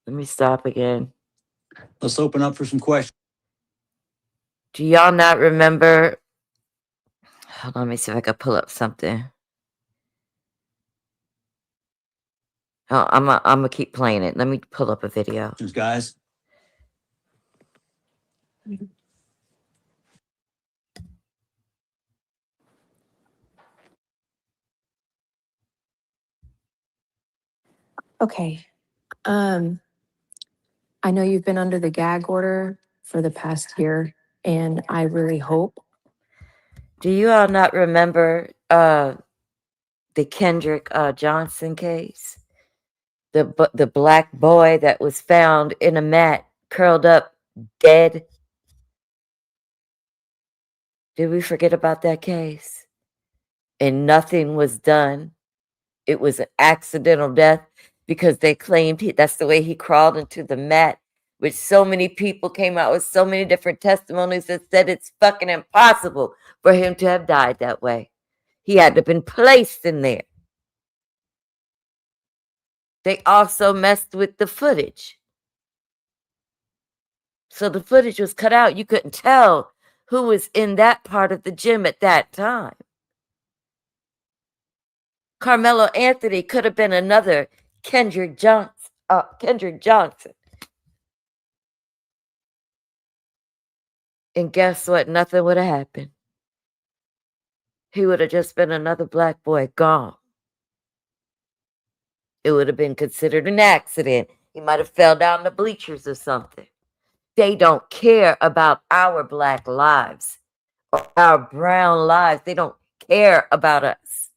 Let me stop again. Let's open up for some questions. Do y'all not remember? Hold on, let me see if I can pull up something. Oh, I'm gonna keep playing it. Let me pull up a video. Guys. Okay. I know you've been under the gag order for the past year, and I really hope. Do you all not remember the Kendrick Johnson case? The black boy that was found in a mat, curled up, dead. Did we forget about that case? And nothing was done. It was an accidental death because they claimed that's the way he crawled into the mat, which so many people came out with so many different testimonies that said it's fucking impossible for him to have died that way. He had to have been placed in there. They also messed with the footage. So the footage was cut out. You couldn't tell who was in that part of the gym at that time. Karmelo Anthony could have been another Kendrick Johnson. And guess what? Nothing would have happened. He would have just been another black boy gone. It would have been considered an accident. He might have fell down the bleachers or something. They don't care about our black lives or our brown lives. They don't care about us.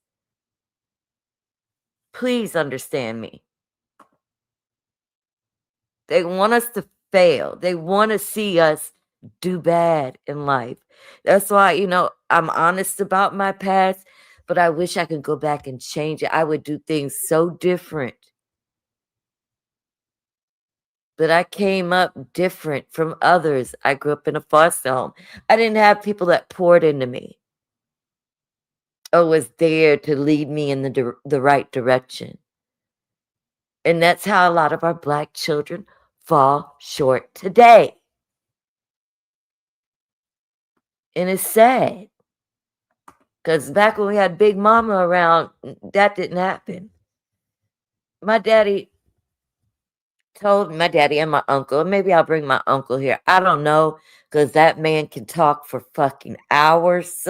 Please understand me. They want us to fail. They want to see us do bad in life. That's why, I'm honest about my past, but I wish I could go back and change it. I would do things so different. But I came up different from others. I grew up in a foster home. I didn't have people that poured into me or was there to lead me in the right direction. And that's how a lot of our Black children fall short today. And it's sad. Because back when we had Big Mama around, that didn't happen. My daddy told my daddy and my uncle, and maybe I'll bring my uncle here. I don't know, because that man can talk for fucking hours.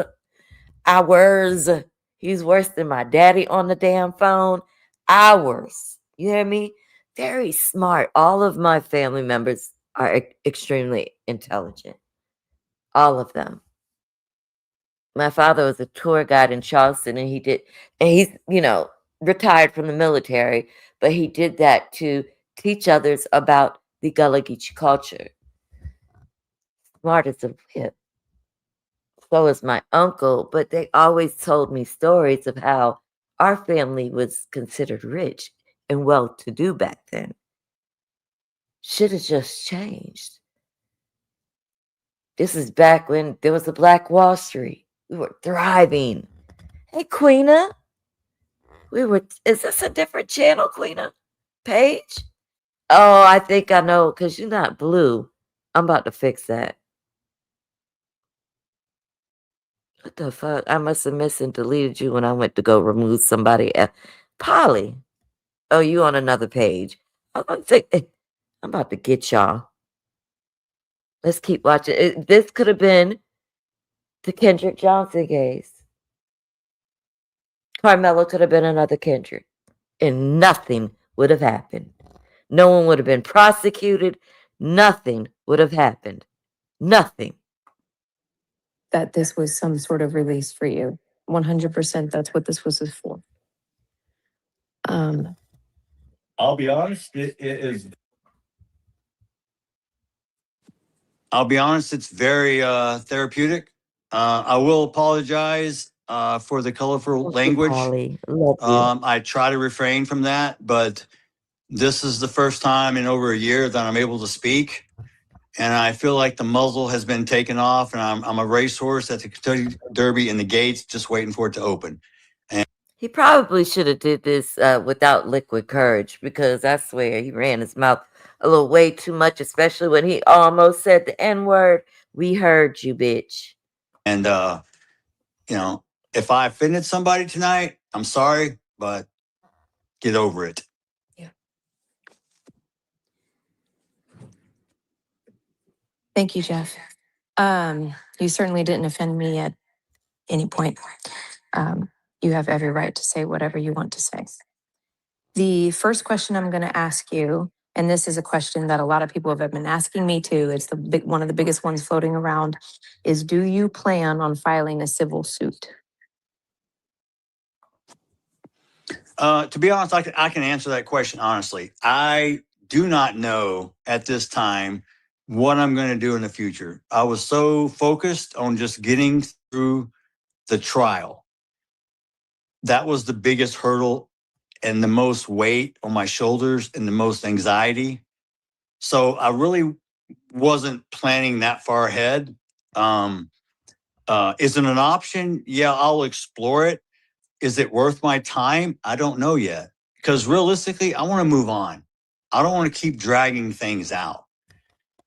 Hours. He's worse than my daddy on the damn phone. Hours. You hear me? Very smart. All of my family members are extremely intelligent. All of them. My father was a tour guide in Charleston, and he's, retired from the military, but he did that to teach others about the Gullah Geechee culture. Smart as a whip. So is my uncle, but they always told me stories of how our family was considered rich and well-to-do back then. Shit has just changed. This is back when there was a Black Wall Street. We were thriving. Hey, Queena. Is this a different channel, Queena? Page? Oh, I think I know, because you're not blue. I'm about to fix that. What the fuck? I must have missed and deleted you when I went to go remove somebody else. Polly. Oh, you on another page. I'm about to get y'all. Let's keep watching. This could have been the Kendrick Johnson case. Karmelo could have been another Kendrick. And nothing would have happened. No one would have been prosecuted. Nothing would have happened. Nothing. That this was some sort of release for you. 100% that's what this was for. I'll be honest, it is. I'll be honest, it's very therapeutic. I will apologize for the colorful language. Polly. Love you. I try to refrain from that, but this is the first time in over a year that I'm able to speak. And I feel like the muzzle has been taken off, and I'm a racehorse at the Kentucky Derby in the gates, just waiting for it to open. He probably should have did this without liquid courage, because I swear he ran his mouth a little way too much, especially when he almost said the N-word. We heard you, bitch. And, if I offended somebody tonight, I'm sorry, but get over it. Yeah. Thank you, Jeff. You certainly didn't offend me at any point. You have every right to say whatever you want to say. The first question I'm going to ask you, and this is a question that a lot of people have been asking me too, it's one of the biggest ones floating around, is do you plan on filing a civil suit? To be honest, I can answer that question honestly. I do not know at this time what I'm going to do in the future. I was so focused on just getting through the trial. That was the biggest hurdle and the most weight on my shoulders and the most anxiety. So I really wasn't planning that far ahead. Is it an option? Yeah, I'll explore it. Is it worth my time? I don't know yet. Because realistically, I want to move on. I don't want to keep dragging things out.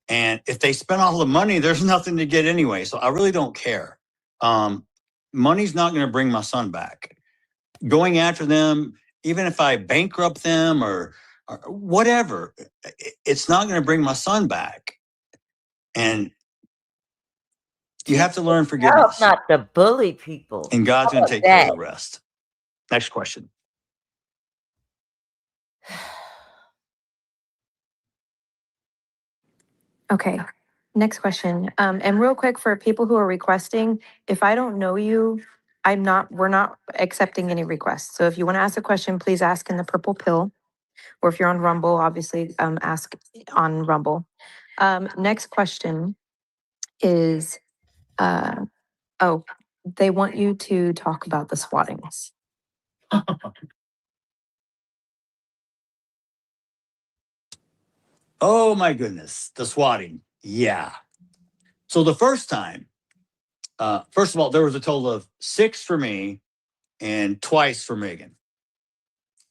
And if they spend all the money, there's nothing to get anyway. So I really don't care. Money's not going to bring my son back. Going after them, even if I bankrupt them or whatever, it's not going to bring my son back. And you have to learn forgiveness. Not to bully people. And God's going to take care of the rest. Next question. Okay, next question. And real quick for people who are requesting, if I don't know you, we're not accepting any requests. So if you want to ask a question, please ask in the purple pill. Or if you're on Rumble, obviously ask on Rumble. Next question is, they want you to talk about the swattings. Oh my goodness, the swatting. Yeah. So the first time, first of all, there was a total of 6 for me and twice for Megan.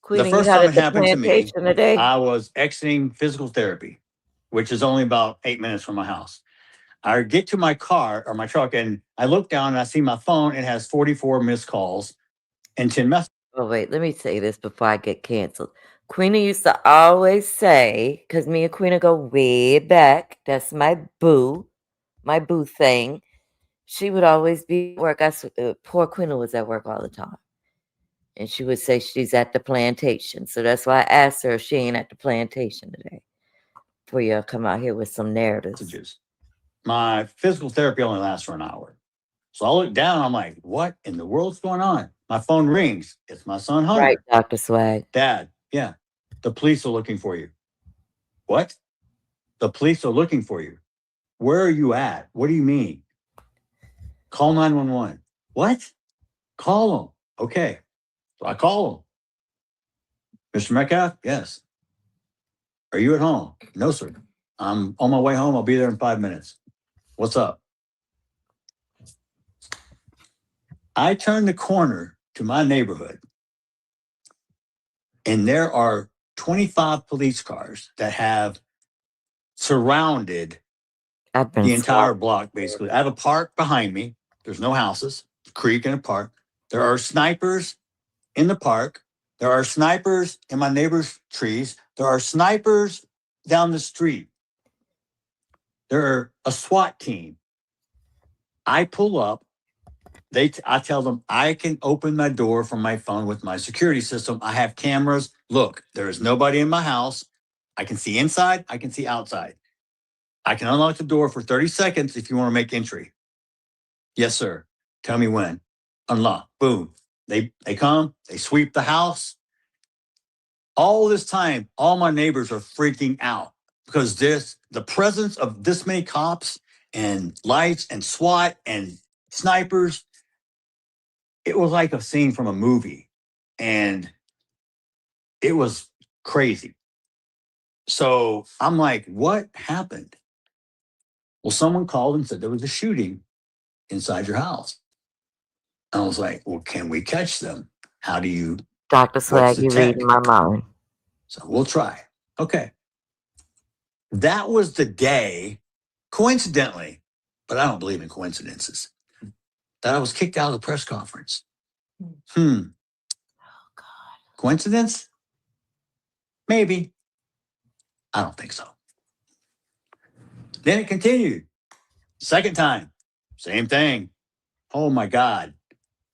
The Queenie, you first had time at it the happened to me, plantation today? I was exiting physical therapy, which is only about 8 minutes from my house. I get to my car or my truck and I look down and I see my phone. It has 44 missed calls and 10 messages. Oh, wait, let me say this before I get canceled. Queenie used to always say, because me and Queenie go way back, that's my boo thing. She would always be at work. Poor Queenie was at work all the time. And she would say she's at the plantation. So that's why I asked her if she ain't at the plantation today. For you to come out here with some narratives. My physical therapy only lasts for an hour. So I look down, I'm like, what in the world's going on? My phone rings. It's my son, Hunter. Right, Dr. Swag. Dad, yeah, the police are looking for you. What? The police are looking for you. Where are you at? What do you mean? Call 911. What? Call them. Okay. So I call them. Mr. Metcalf? Yes. Are you at home? No, sir. I'm on my way home. I'll be there in 5 minutes. What's up? I turn the corner to my neighborhood, and there are 25 police cars that have surrounded the entire block, basically. I have a park behind me. There's no houses, a creek and a park. There are snipers in the park. There are snipers in my neighbor's trees. There are snipers down the street. There are a SWAT team. I pull up. I tell them I can open my door from my phone with my security system. I have cameras. Look, there is nobody in my house. I can see inside. I can see outside. I can unlock the door for 30 seconds if you want to make entry. Yes, sir. Tell me when. Unlock. Boom. They come. They sweep the house. All this time, all my neighbors are freaking out because the presence of this many cops and lights and SWAT and snipers, it was like a scene from a movie, and it was crazy. So I'm like, what happened? Well, someone called and said there was a shooting inside your house. I was like, well, can we catch them? How do you? Dr. Swag, you're reading my mind. So we'll try. Okay. That was the day, coincidentally, but I don't believe in coincidences, that I was kicked out of the press conference. Oh, God. Coincidence? Maybe. I don't think so. Then it continued. Second time, same thing. Oh my God.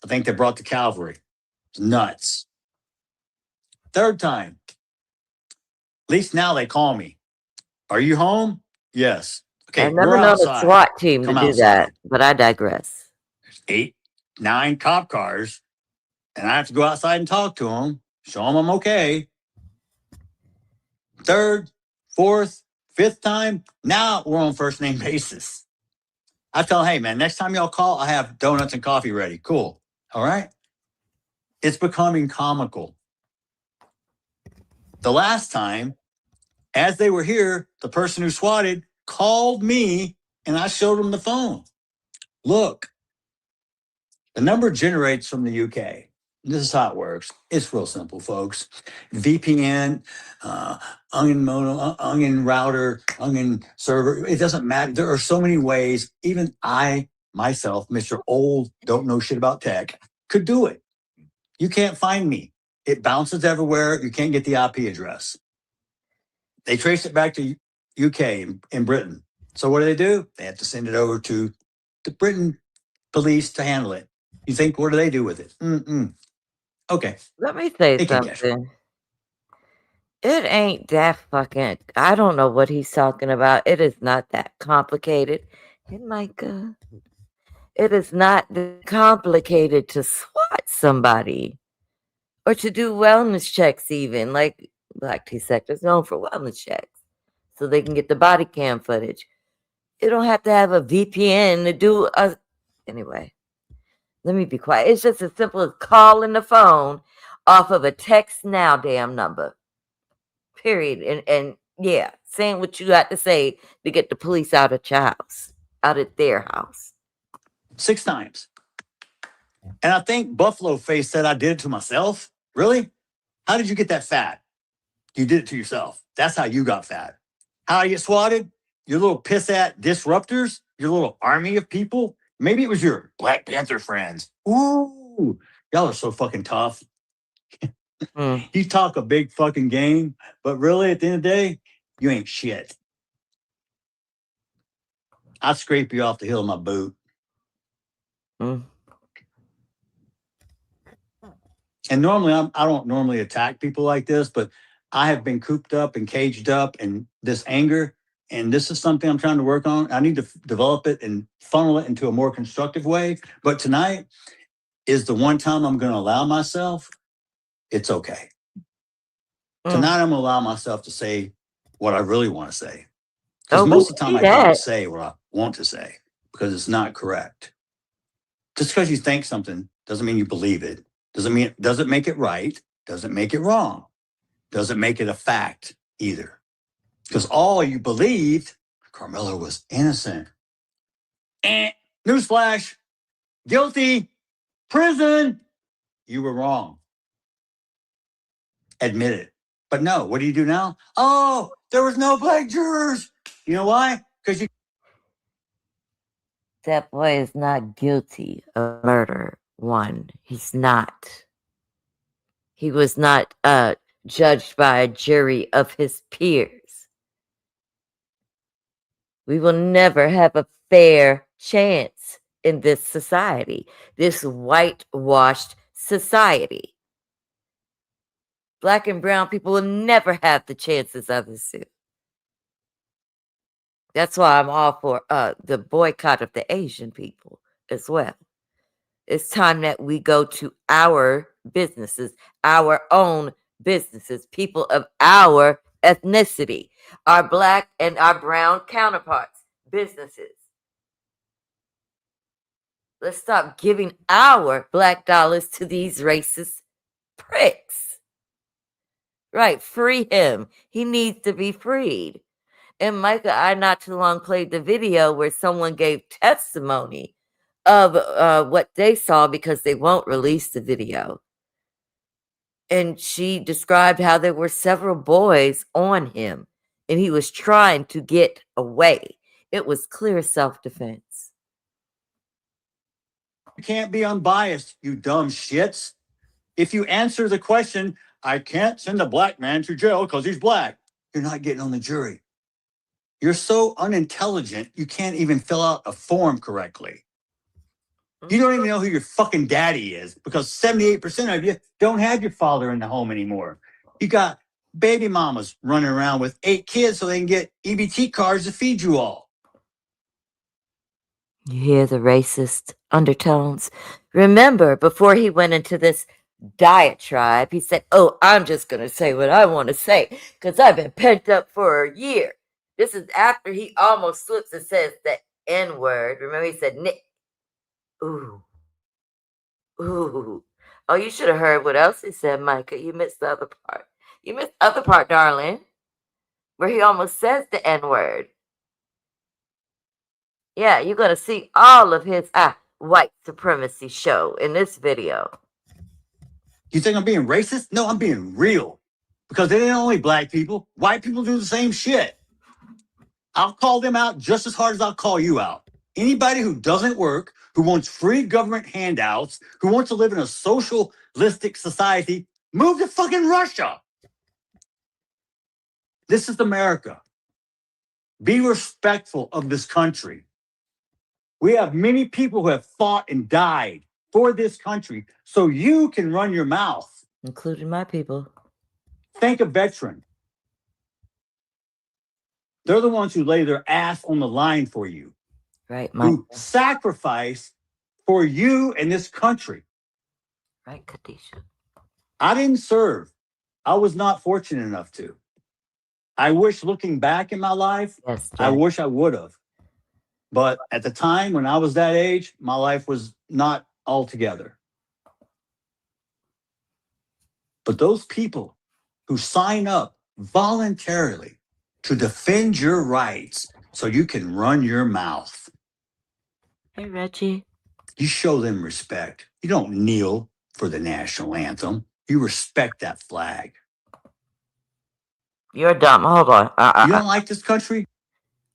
I think they brought the cavalry. It's nuts. Third time. At least now they call me. Are you home? Yes. Okay, I've never we're known outside. a SWAT team Come to do outside. that, but I digress. There's 8, 9 cop cars, and I have to go outside and talk to them, show them I'm okay. Third, fourth, fifth time, now we're on first name basis. I tell them, hey, man, next time y'all call, I have donuts and coffee ready. Cool. All right? It's becoming comical. The last time, as they were here, the person who swatted called me, and I showed them the phone. Look, the number generates from the UK. This is how it works. It's real simple, folks. VPN, onion mono, onion router, onion server. It doesn't matter. There are so many ways. Even I, myself, Mr. Old, don't know shit about tech, could do it. You can't find me. It bounces everywhere. You can't get the IP address. They trace it back to UK in Britain. So what do? They have to send it over to the Britain police to handle it. You think, what do they do with it? Okay. Let me say something. It ain't that fucking, I don't know what he's talking about. It is not that complicated. Hey, Micah. It is not that complicated to SWAT somebody or to do wellness checks even. Like Black Tea Sector is known for wellness checks so they can get the body cam footage. You don't have to have a VPN to do anyway. Let me be quiet. It's just as simple as calling the phone off of a text now damn number. Period. And Yeah, saying what you got to say to get the police out of your house, out of their house. 6 times. And I think Buffalo Face said I did it to myself. Really? How did you get that fat? You did it to yourself. That's how you got fat. How I get swatted? Your little pissat disruptors, your little army of people. Maybe it was your Black Panther friends. Ooh, y'all are so fucking tough. You talk a big fucking game, but really at the end of the day, you ain't shit. I'd scrape you off the heel of my boot. And normally I don't normally attack people like this, but I have been cooped up and caged up and this anger. And this is something I'm trying to work on. I need to develop it and funnel it into a more constructive way. But tonight is the one time I'm going to allow myself. It's okay. Tonight I'm going to allow myself to say what I really want to say. Because most of the time I don't say what I want to say because it's not correct. Just because you think something doesn't mean you believe it. Doesn't make it right. Doesn't make it wrong. Doesn't make it a fact either. Because all you believed, Karmelo was innocent. Newsflash, guilty, prison. You were wrong. Admit it. But no, what do you do now? Oh, there was no black jurors. You know why? Because you. That boy is not guilty of murder. One, he's not. He was not judged by a jury of his peers. We will never have a fair chance in this society, this whitewashed society. Black and brown people will never have the chances others do. That's why I'm all for the boycott of the Asian people as well. It's time that we go to our businesses, our own businesses, people of our ethnicity, our black and our brown counterparts, businesses. Let's stop giving our black dollars to these racist pricks. Right, free him. He needs to be freed. And Mieka, I not too long played the video where someone gave testimony of what they saw because they won't release the video. And she described how there were several boys on him and he was trying to get away. It was clear self-defense. You can't be unbiased, you dumb shits. If you answer the question, I can't send a black man to jail because he's black, you're not getting on the jury. You're so unintelligent, you can't even fill out a form correctly. You don't even know who your fucking daddy is because 78% of you don't have your father in the home anymore. You got baby mamas running around with 8 kids so they can get EBT cards to feed you all. You hear the racist undertones? Remember, before he went into this diatribe, he said, oh, I'm just going to say what I want to say because I've been pent up for a year. This is after he almost slips and says the N-word. Remember, he said, Nick. Ooh. Ooh. Oh, you should have heard what else he said, Mieka. You missed the other part. You missed the other part, darling, where he almost says the N-word. Yeah, you're going to see all of his white supremacy show in this video. You think I'm being racist? No, I'm being real. Because it ain't only black people. White people do the same shit. I'll call them out just as hard as I'll call you out. Anybody who doesn't work, who wants free government handouts, who wants to live in a socialistic society, move to fucking Russia. This is America. Be respectful of this country. We have many people who have fought and died for this country so you can run your mouth. Including my people. Thank a veteran. They're the ones who lay their ass on the line for you. Right, who sacrifice for you and this country. Right, Khadijah. I didn't serve. I was not fortunate enough to. I wish looking back in my life, yes, I wish I would have. But at the time when I was that age, my life was not all together. But those people who sign up voluntarily to defend your rights so you can run your mouth. Hey, Reggie. You show them respect. You don't kneel for the national anthem. You respect that flag. You're dumb. Hold on. You don't like this country?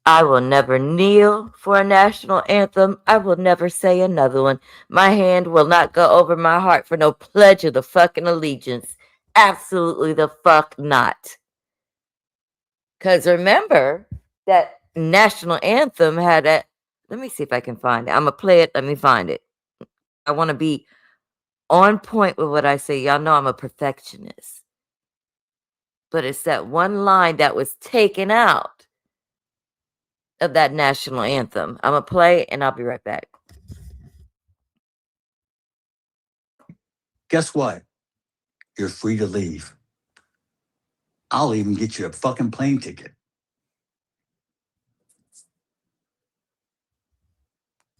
I will never kneel for a national anthem. I will never say another one. My hand will not go over my heart for no pledge of the fucking allegiance. Absolutely the fuck not. Because remember, that national anthem had a. Let me see if I can find it. I'm going to play it. Let me find it. I want to be on point with what I say. Y'all know I'm a perfectionist. But it's that one line that was taken out of that national anthem. I'm going to play and I'll be right back. Guess what? You're free to leave. I'll even get you a fucking plane ticket.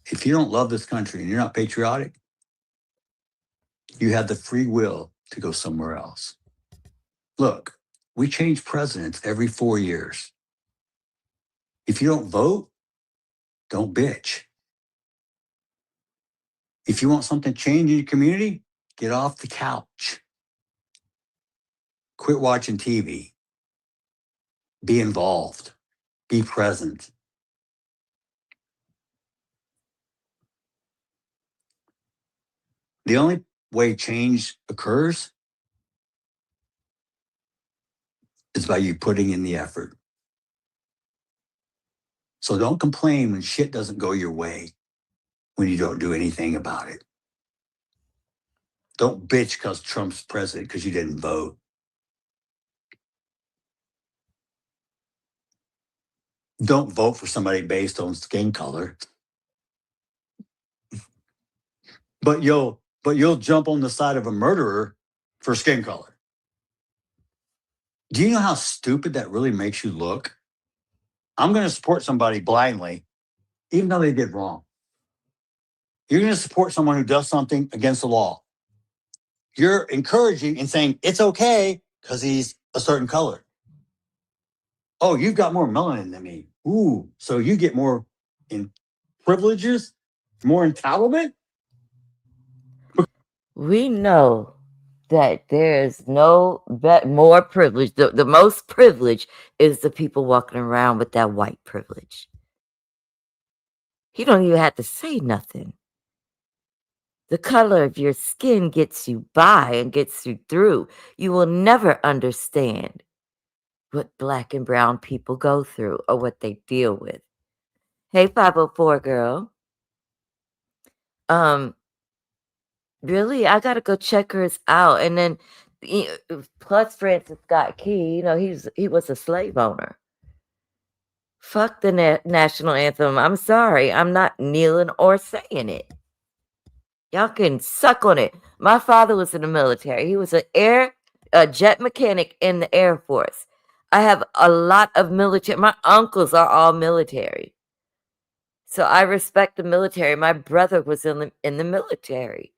If you don't love this country and you're not patriotic, you have the free will to go somewhere else. Look, we change presidents every 4 years. If you don't vote, don't bitch. If you want something changed in your community, get off the couch. Quit watching TV. Be involved. Be present. The only way change occurs is by you putting in the effort. So don't complain when shit doesn't go your way, when you don't do anything about it. Don't bitch because Trump's president because you didn't vote. Don't vote for somebody based on skin color. But you'll jump on the side of a murderer for skin color. Do you know how stupid that really makes you look? I'm going to support somebody blindly, even though they did wrong. You're going to support someone who does something against the law. You're encouraging and saying it's okay because he's a certain color. Oh, you've got more melanin than me. Ooh, so you get more privileges, more entitlement? We know that there is no more privilege. The most privilege is the people walking around with that white privilege. You don't even have to say nothing. The color of your skin gets you by and gets you through. You will never understand what black and brown people go through or what they deal with. Hey, 504 girl. Really, I gotta go check hers out. And then plus Francis Scott Key, he was a slave owner. Fuck the national anthem. I'm sorry. I'm not kneeling or saying it. Y'all can suck on it. My father was in the military. He was a jet mechanic in the Air Force. I have a lot of military. My uncles are all military. So I respect the military. My brother was in the military.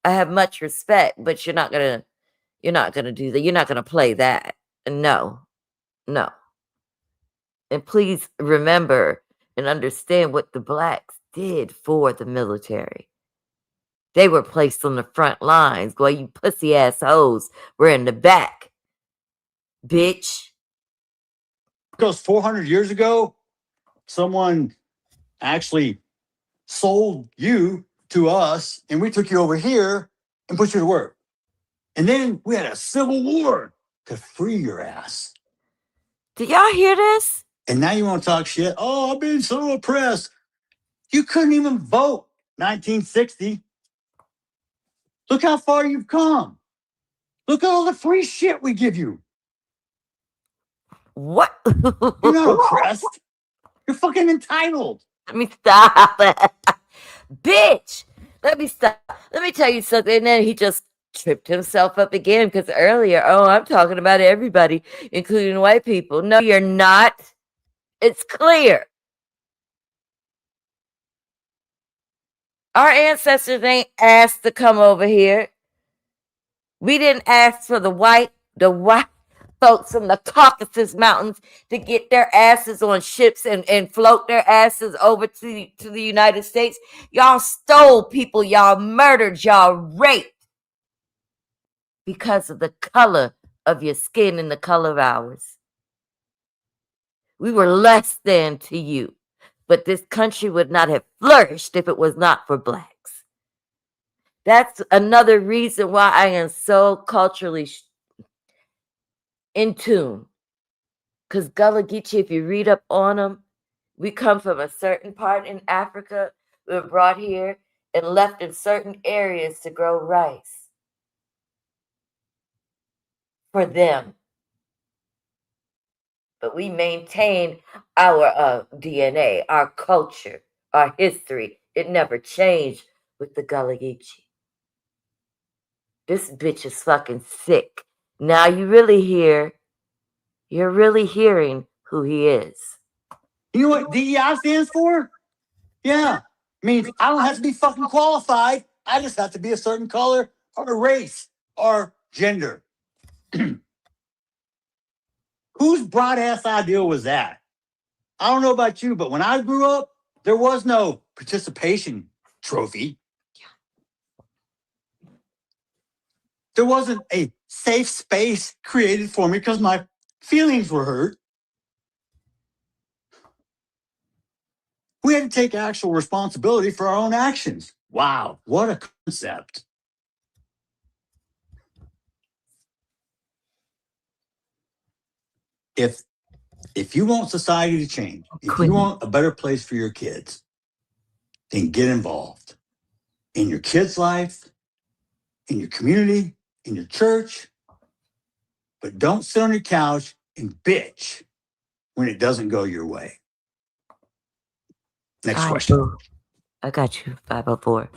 I have much respect, but you're not gonna do that. You're not gonna play that. No. And please remember and understand what the blacks did for the military. They were placed on the front lines while you pussy ass hoes were in the back. Bitch. Because 400 years ago, someone actually sold you to us and we took you over here and put you to work. And then we had a civil war to free your ass. Did y'all hear this? And now you want to talk shit? Oh, I've been so oppressed. You couldn't even vote 1960. Look how far you've come. Look at all the free shit we give you. What? You're not oppressed. You're fucking entitled. Let me stop. Bitch. Let me stop. Let me tell you something. And then he just tripped himself up again because earlier, I'm talking about everybody, including white people. No, you're not. It's clear. Our ancestors ain't asked to come over here. We didn't ask for the white. folks from the Caucasus Mountains to get their asses on ships and float their asses over to the United States. Y'all stole people, y'all murdered, y'all raped because of the color of your skin and the color of ours. We were less than to you, but this country would not have flourished if it was not for blacks. That's another reason why I am so culturally in tune. Because Gullah Geechee, if you read up on them, we come from a certain part in Africa. We were brought here and left in certain areas to grow rice for them. But we maintain our DNA, our culture, our history. It never changed with the Gullah Geechee. This bitch is fucking sick. Now you're really hearing who he is. You know what DEI stands for? Yeah. Means I don't have to be fucking qualified. I just have to be a certain color or race or gender. Whose broad ass idea was that? I don't know about you, but when I grew up, there was no participation trophy. There wasn't a safe space created for me because my feelings were hurt. We had to take actual responsibility for our own actions. Wow, what a concept. If you want society to change, if you want a better place for your kids, then get involved in your kids' life, in your community, in your church. But don't sit on your couch and bitch when it doesn't go your way. Next question. I got you, 504.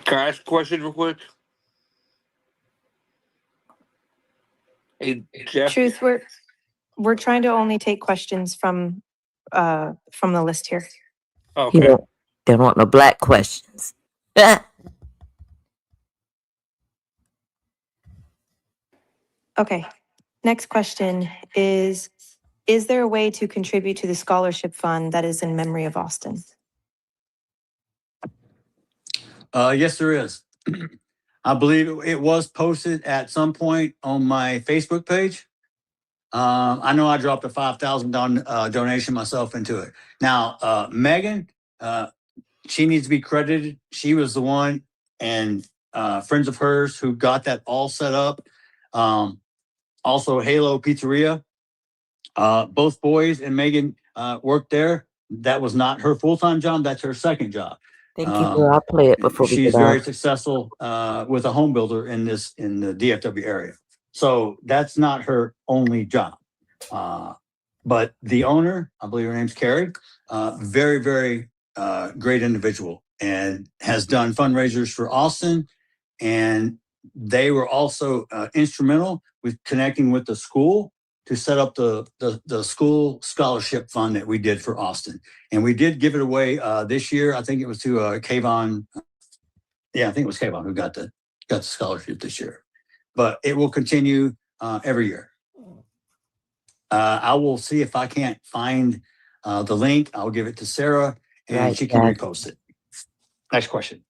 Can I ask a question real quick? Hey, Jeff. Truth, we're trying to only take questions from the list here. Okay. You don't want no black questions. Okay. Next question is there a way to contribute to the scholarship fund that is in memory of Austin? Yes, there is. I believe it was posted at some point on my Facebook page. I know I dropped a $5,000 donation myself into it. Now, Megan, she needs to be credited. She was the one, and friends of hers who got that all set up. Also, Halo Pizzeria. Both boys and Megan worked there. That was not her full-time job. That's her second job. Thank you, bro. I'll play it before we She's get very off. successful with a home builder in the DFW area. So that's not her only job. But the owner, I believe her name's Carrie, very, very great individual, and has done fundraisers for Austin. And they were also instrumental with connecting with the school to set up the school scholarship fund that we did for Austin. And we did give it away this year. I think it was to Kayvon. Yeah, I think it was Kayvon who got the scholarship this year. But it will continue every year. I will see if I can't find the link. I'll give it to Sarah, and she can repost it. Next question.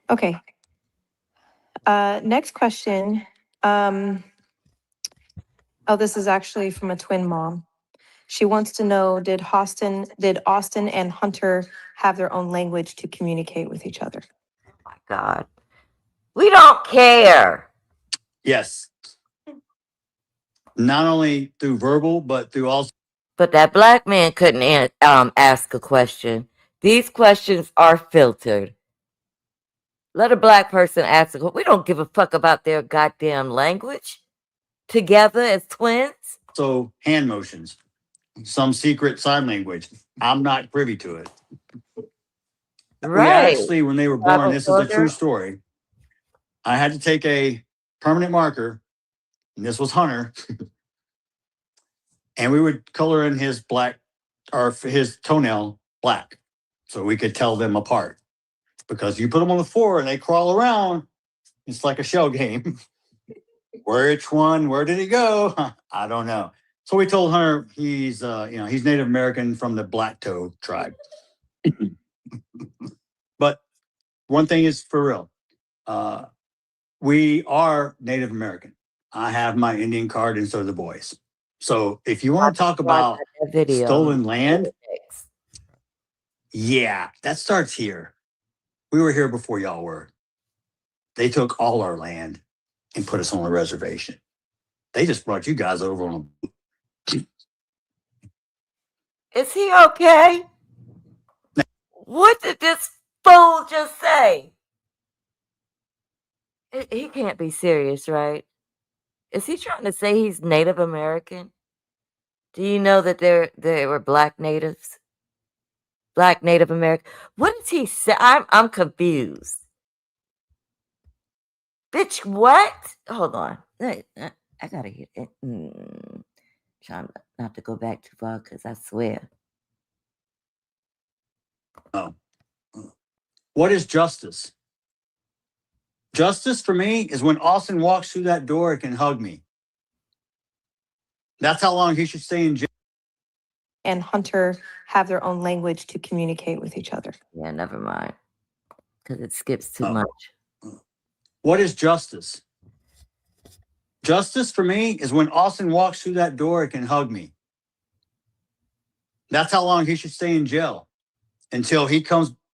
Okay. Next question. This is actually from a twin mom. She wants to know, did Austin and Hunter have their own language to communicate with each other? Oh my God. We don't care. Yes. Not only through verbal, but through also. But that black man couldn't ask a question. These questions are filtered. Let a black person ask a question. We don't give a fuck about their goddamn language. Together as twins. So hand motions, some secret sign language. I'm not privy to it. Right. We actually, when they were born, this is a true story. I had to take a permanent marker, and this was Hunter, and we would color in his black or his toenail black. so we could tell them apart. Because you put them on the floor and they crawl around, it's like a shell game. Which one? Where did he go? I don't know. So we told Hunter he's he's Native American from the Black Toe tribe. But one thing is for real. We are Native American. I have my Indian card and so do the boys. So if you want to talk about that video. stolen land, yeah, that starts here. We were here before y'all were. They took all our land and put us on a reservation. They just brought you guys over on a. Is he okay? What did this fool just say? He can't be serious, right? Is he trying to say he's Native American? Do you know that there were black natives? Black Native American. What does he say? I'm confused. Bitch, what? Hold on. I gotta get it. Trying not to go back too far because I swear. Oh. What is justice? Justice for me is when Austin walks through that door and can hug me. That's how long he should stay in jail. And Hunter have their own language to communicate with each other. Yeah, never mind. Because it skips too much. What is justice? Justice for me is when Austin walks through that door and can hug me. That's how long he should stay in jail until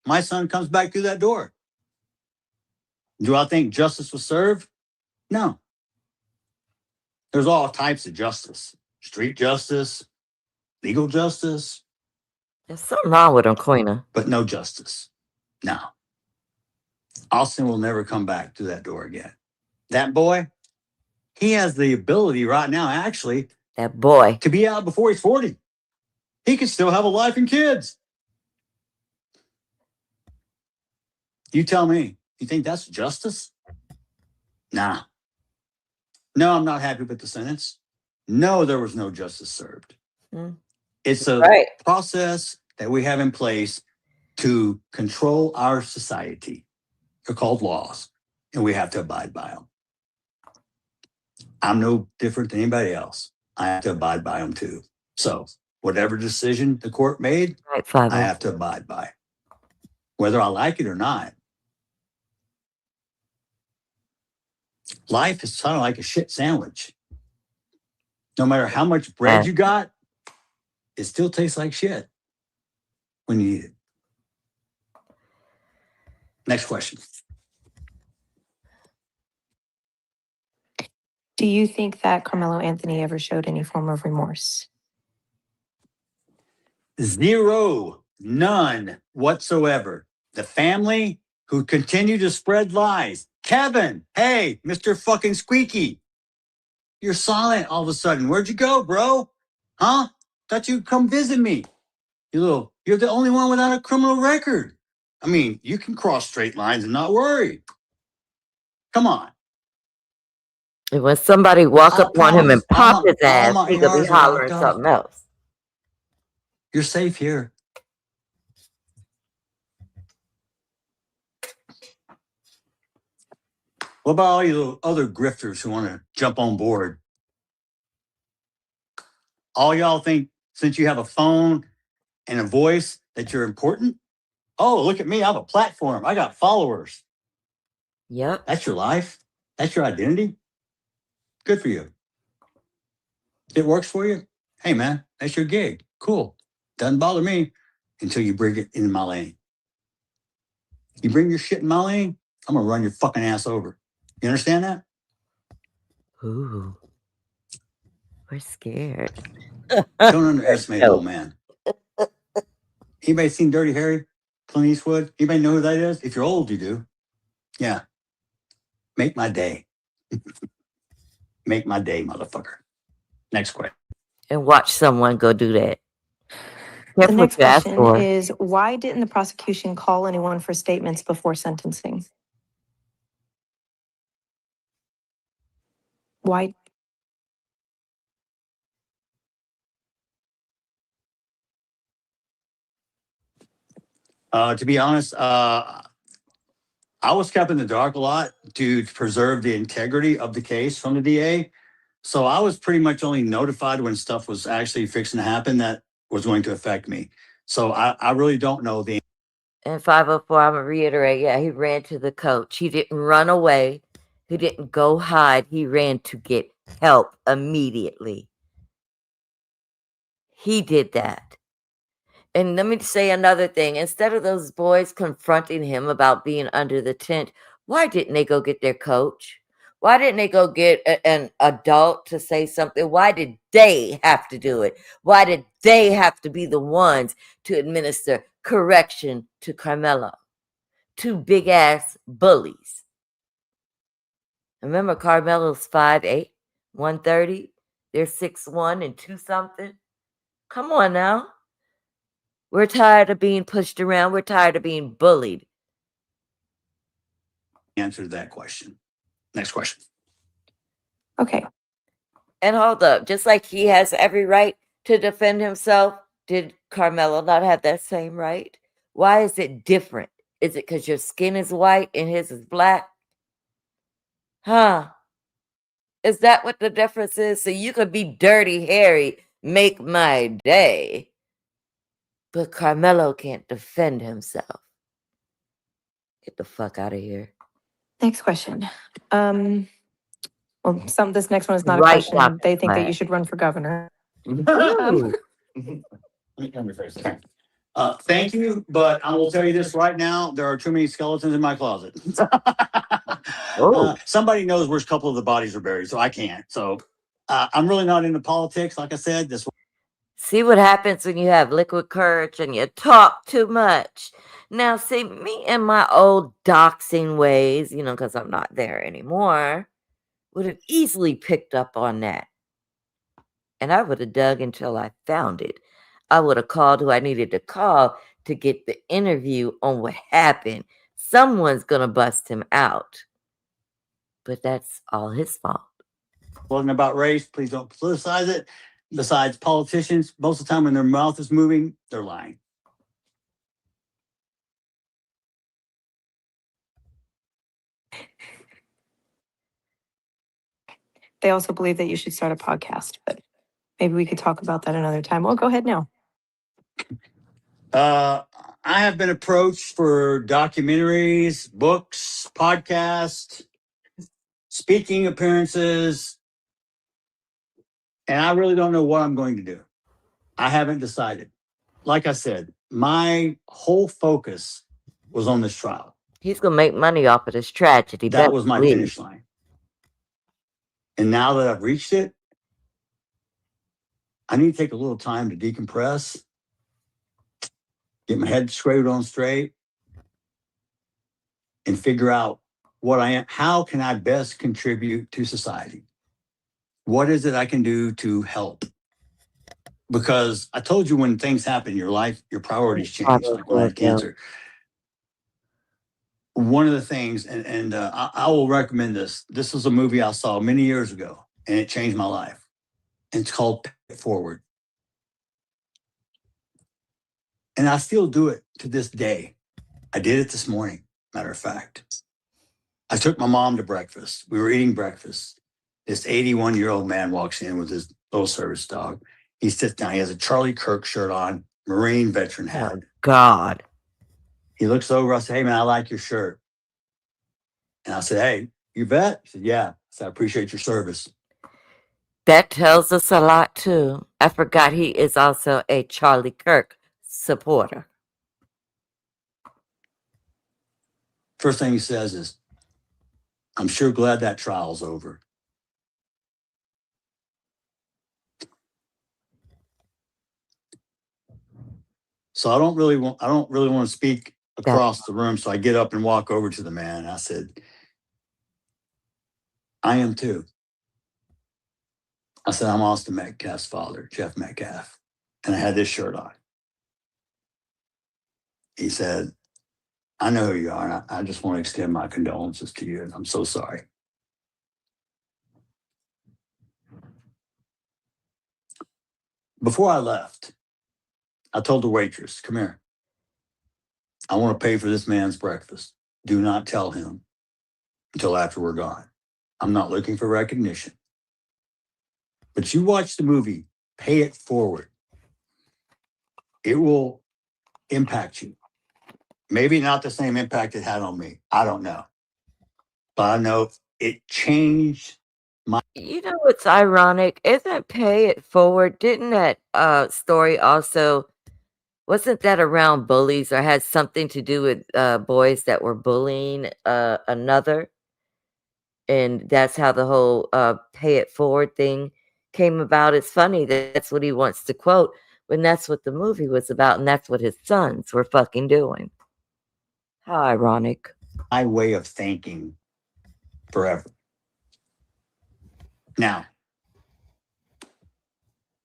my son comes back through that door. Do I think justice was served? No. There's all types of justice. Street justice, legal justice. There's something wrong with him, Queena. But no justice. No. Austin will never come back through that door again. That boy, he has the ability right now, actually, that boy, to be out before he's 40. He can still have a life and kids. You tell me, you think that's justice? Nah. No, I'm not happy with the sentence. No, there was no justice served. It's a process that we have in place to control our society. They're called laws, and we have to abide by them. I'm no different than anybody else. I have to abide by them too. So whatever decision the court made, I have to abide by, whether I like it or not. Life is kind of like a shit sandwich. No matter how much bread you got, it still tastes like shit when you eat it. Next question. Do you think that Karmelo Anthony ever showed any form of remorse? Zero, none whatsoever. The family who continue to spread lies. Kevin, hey, Mr. fucking Squeaky, you're silent all of a sudden. Where'd you go, bro? Huh? Thought you'd come visit me. You're the only one without a criminal record. I mean, you can cross straight lines and not worry. Come on. And when somebody walk up on him and pop his ass, he could be hollering something else. You're safe here. What about all you other grifters who want to jump on board? All y'all think since you have a phone and a voice that you're important? Oh, look at me. I have a platform. I got followers. Yep. That's your life. That's your identity. Good for you. It works for you. Hey, man, that's your gig. Cool. Doesn't bother me until you bring it in my lane. You bring your shit in my lane, I'm going to run your fucking ass over. You understand that? Ooh. We're scared. Don't underestimate old man. Anybody seen Dirty Harry? Clint Eastwood? Anybody know who that is? If you're old, you do. Yeah. Make my day. Make my day, motherfucker. Next question. And watch someone go do that. The next question is, why didn't the prosecution call anyone for statements before sentencing? Why? To be honest, I was kept in the dark a lot to preserve the integrity of the case from the DA. So I was pretty much only notified when stuff was actually fixing to happen that was going to affect me. So I really don't know the. And 504, I'm going to reiterate, yeah, he ran to the coach. He didn't run away. He didn't go hide. He ran to get help immediately. He did that. And let me say another thing. Instead of those boys confronting him about being under the tent, why didn't they go get their coach? Why didn't they go get an adult to say something? Why did they have to do it? Why did they have to be the ones to administer correction to Karmelo? Two big ass bullies. Remember, Karmelo's 5'8", 130. They're 6'1" and 2 something. Come on now. We're tired of being pushed around. We're tired of being bullied. Answer to that question. Next question. Okay. And hold up, just like he has every right to defend himself, did Karmelo not have that same right? Why is it different? Is it because your skin is white and his is black? Huh? Is that what the difference is? So you could be Dirty Harry, make my day. But Karmelo can't defend himself. Get the fuck out of here. Next question. Well, this next one is not a Right, question. Dr. They think that you Flag. should run for governor. Ooh. Let me rephrase that. Thank you, but I will tell you this right now: there are too many skeletons in my closet. Oh. Somebody knows where a couple of the bodies are buried, so I can't. So I'm really not into politics. Like I said, this. See what happens when you have liquid courage and you talk too much. Now, see, me and my old doxing ways, because I'm not there anymore, would have easily picked up on that. And I would have dug until I found it. I would have called who I needed to call to get the interview on what happened. Someone's going to bust him out. But that's all his fault. Wasn't about race. Please don't politicize it. Besides, politicians, most of the time when their mouth is moving, they're lying. They also believe that you should start a podcast, but maybe we could talk about that another time. Well, go ahead now. I have been approached for documentaries, books, podcasts, speaking appearances, and I really don't know what I'm going to do. I haven't decided. Like I said, my whole focus was on this trial. He's going to make money off of this tragedy. That was my finish line. And now that I've reached it, I need to take a little time to decompress, get my head screwed on straight, and figure out what I am. How can I best contribute to society? What is it I can do to help? Because I told you when things happen in your life, your priorities change, like when I had cancer. One of the things, and I will recommend this. This is a movie I saw many years ago, and it changed my life. And it's called Pay It Forward. And I still do it to this day. I did it this morning, matter of fact. I took my mom to breakfast. We were eating breakfast. This 81-year-old man walks in with his little service dog. He sits down. He has a Charlie Kirk shirt on, Marine veteran hat. Oh, God. He looks over. I said, "Hey, man, I like your shirt." And I said, "Hey, you vet?" He said, "Yeah." I said, "I appreciate your service." That tells us a lot, too. I forgot he is also a Charlie Kirk supporter. First thing he says is, "I'm sure glad that trial's over." So I don't really want to speak across the room. So I get up and walk over to the man. I said, "I am too." I said, "I'm Austin Metcalf's father, Jeff Metcalf." And I had this shirt on. He said, "I know who you are. And I just want to extend my condolences to you. And I'm so sorry." Before I left, I told the waitress, "Come here. I want to pay for this man's breakfast. Do not tell him until after we're gone. I'm not looking for recognition. But you watch the movie, Pay It Forward. It will impact you. Maybe not the same impact it had on me. I don't know. But I know it changed my. You know what's ironic? Isn't Pay It Forward? Didn't that story also, wasn't that around bullies or had something to do with boys that were bullying another? And that's how the whole Pay It Forward thing came about. It's funny that that's what he wants to quote when that's what the movie was about, and that's what his sons were fucking doing. How ironic. My way of thinking forever. Now,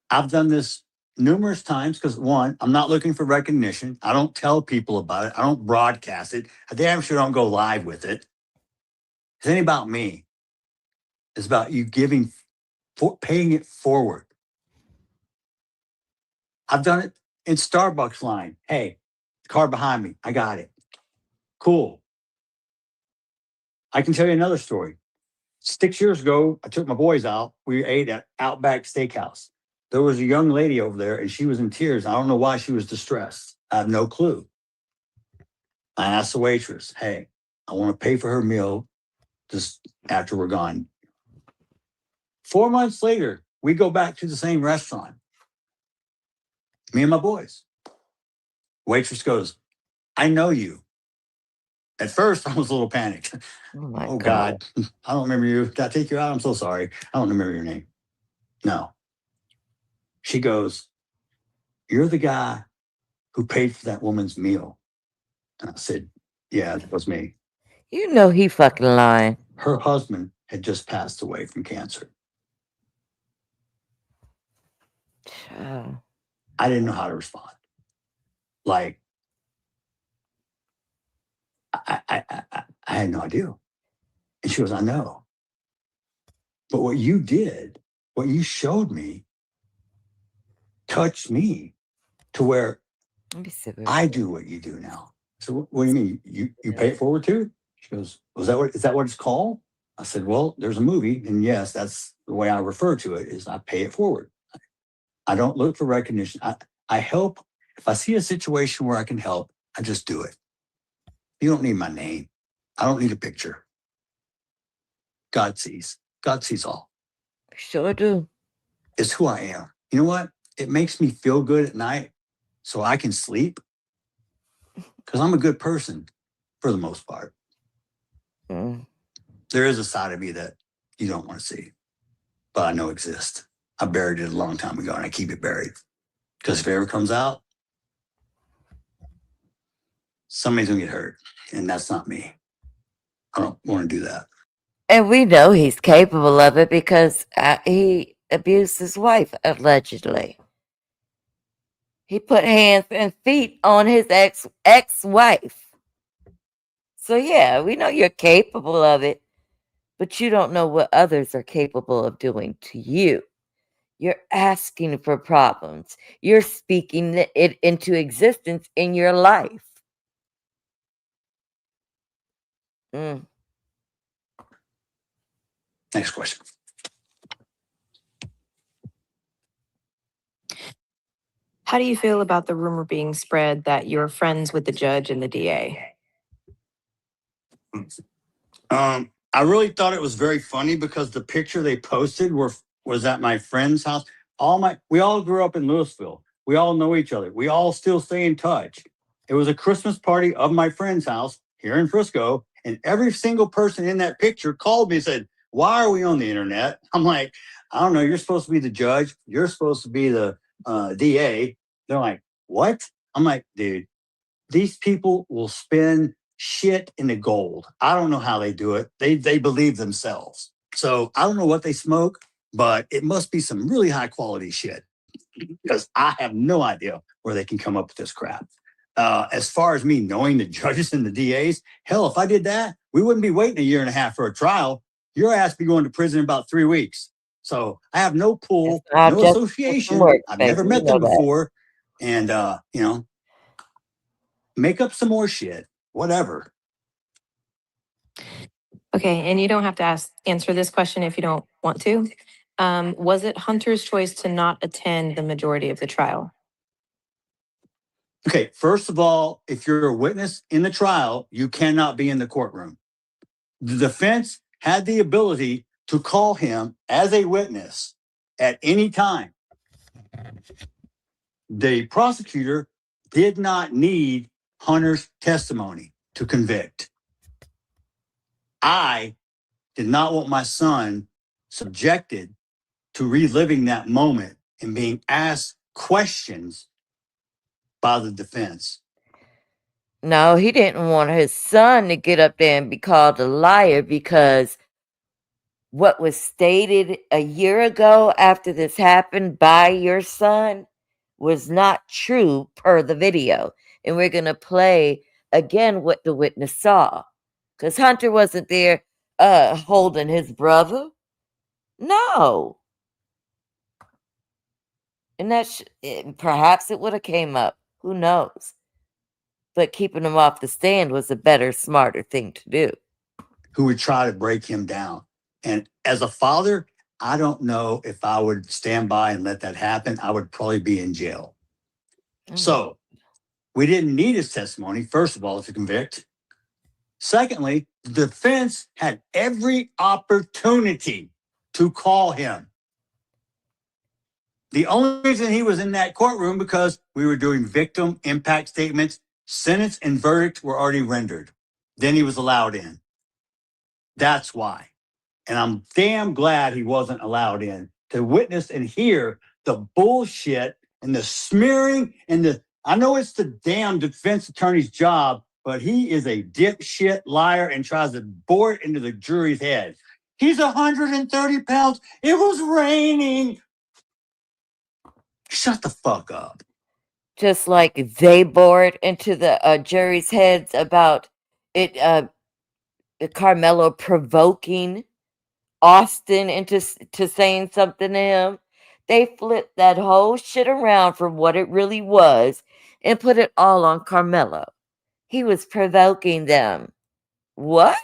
I've done this numerous times because, one, I'm not looking for recognition. I don't tell people about it. I don't broadcast it. I damn sure don't go live with it. It ain't about me. It's about you paying it forward. I've done it in Starbucks line. Hey, car behind me. I got it. Cool. I can tell you another story. 6 years ago, I took my boys out. We ate at Outback Steakhouse. There was a young lady over there, and she was in tears. I don't know why she was distressed. I have no clue. I asked the waitress, hey, I want to pay for her meal just after we're gone. 4 months later, we go back to the same restaurant. Me and my boys. Waitress goes, I know you. At first, I was a little panicked. Oh God. I don't remember you. Did I take you out? I'm so sorry. I don't remember your name. No. She goes, you're the guy who paid for that woman's meal. And I said, yeah, that was me. You know he fucking lying. Her husband had just passed away from cancer. I didn't know how to respond. Like, I had no idea. And she goes, I know. But what you did, what you showed me, touched me to where I do what you do now. So what do you mean? You pay it forward too? She goes, is that what it's called? I said, well, there's a movie, and yes, that's the way I refer to it, is I pay it forward. I don't look for recognition. I help. If I see a situation where I can help, I just do it. You don't need my name. I don't need a picture. God sees. God sees all. Sure do. It's who I am. You know what? It makes me feel good at night so I can sleep because I'm a good person for the most part. There is a side of me that you don't want to see, but I know exists. I buried it a long time ago and I keep it buried because if it ever comes out, somebody's going to get hurt, and that's not me. I don't want to do that. And we know he's capable of it because he abused his wife, allegedly. He put hands and feet on his ex-wife. So yeah, we know you're capable of it, but you don't know what others are capable of doing to you. You're asking for problems. You're speaking it into existence in your life. Next question. How do you feel about the rumor being spread that you're friends with the judge and the DA? I really thought it was very funny because the picture they posted was at my friend's house. We all grew up in Louisville. We all know each other. We all still stay in touch. It was a Christmas party of my friend's house here in Frisco, and every single person in that picture called me and said, why are we on the internet? I'm like, I don't know. You're supposed to be the judge. You're supposed to be the DA. They're like, what? I'm like, dude, these people will spend shit into gold. I don't know how they do it. They believe themselves. So I don't know what they smoke, but it must be some really high quality shit because I have no idea where they can come up with this crap. As far as me knowing the judges and the DAs, hell, if I did that, we wouldn't be waiting 1.5 years for a trial. Your ass be going to prison in about 3 weeks. So I have no pull, no association. I've never met them before. And, Make up some more shit. Whatever. Okay, and you don't have to answer this question if you don't want to. Was it Hunter's choice to not attend the majority of the trial? Okay, first of all, if you're a witness in the trial, you cannot be in the courtroom. The defense had the ability to call him as a witness at any time. The prosecutor did not need Hunter's testimony to convict. I did not want my son subjected to reliving that moment and being asked questions by the defense. No, he didn't want his son to get up there and be called a liar because what was stated a year ago after this happened by your son was not true per the video. And we're going to play again what the witness saw. Because Hunter wasn't there holding his brother. No. And perhaps it would have came up. Who knows? But keeping him off the stand was a better, smarter thing to do. Who would try to break him down. And as a father, I don't know if I would stand by and let that happen. I would probably be in jail. So we didn't need his testimony, first of all, to convict. Secondly, the defense had every opportunity to call him. The only reason he was in that courtroom because we were doing victim impact statements. Sentence and verdict were already rendered. Then he was allowed in. That's why. And I'm damn glad he wasn't allowed in to witness and hear the bullshit and the smearing and I know it's the damn defense attorney's job, but he is a dipshit liar and tries to bore it into the jury's head. He's 130 pounds. It was raining. Shut the fuck up. Just like they bored into the jury's heads about it, Karmelo provoking Austin into saying something to him. They flipped that whole shit around from what it really was and put it all on Karmelo. He was provoking them. What?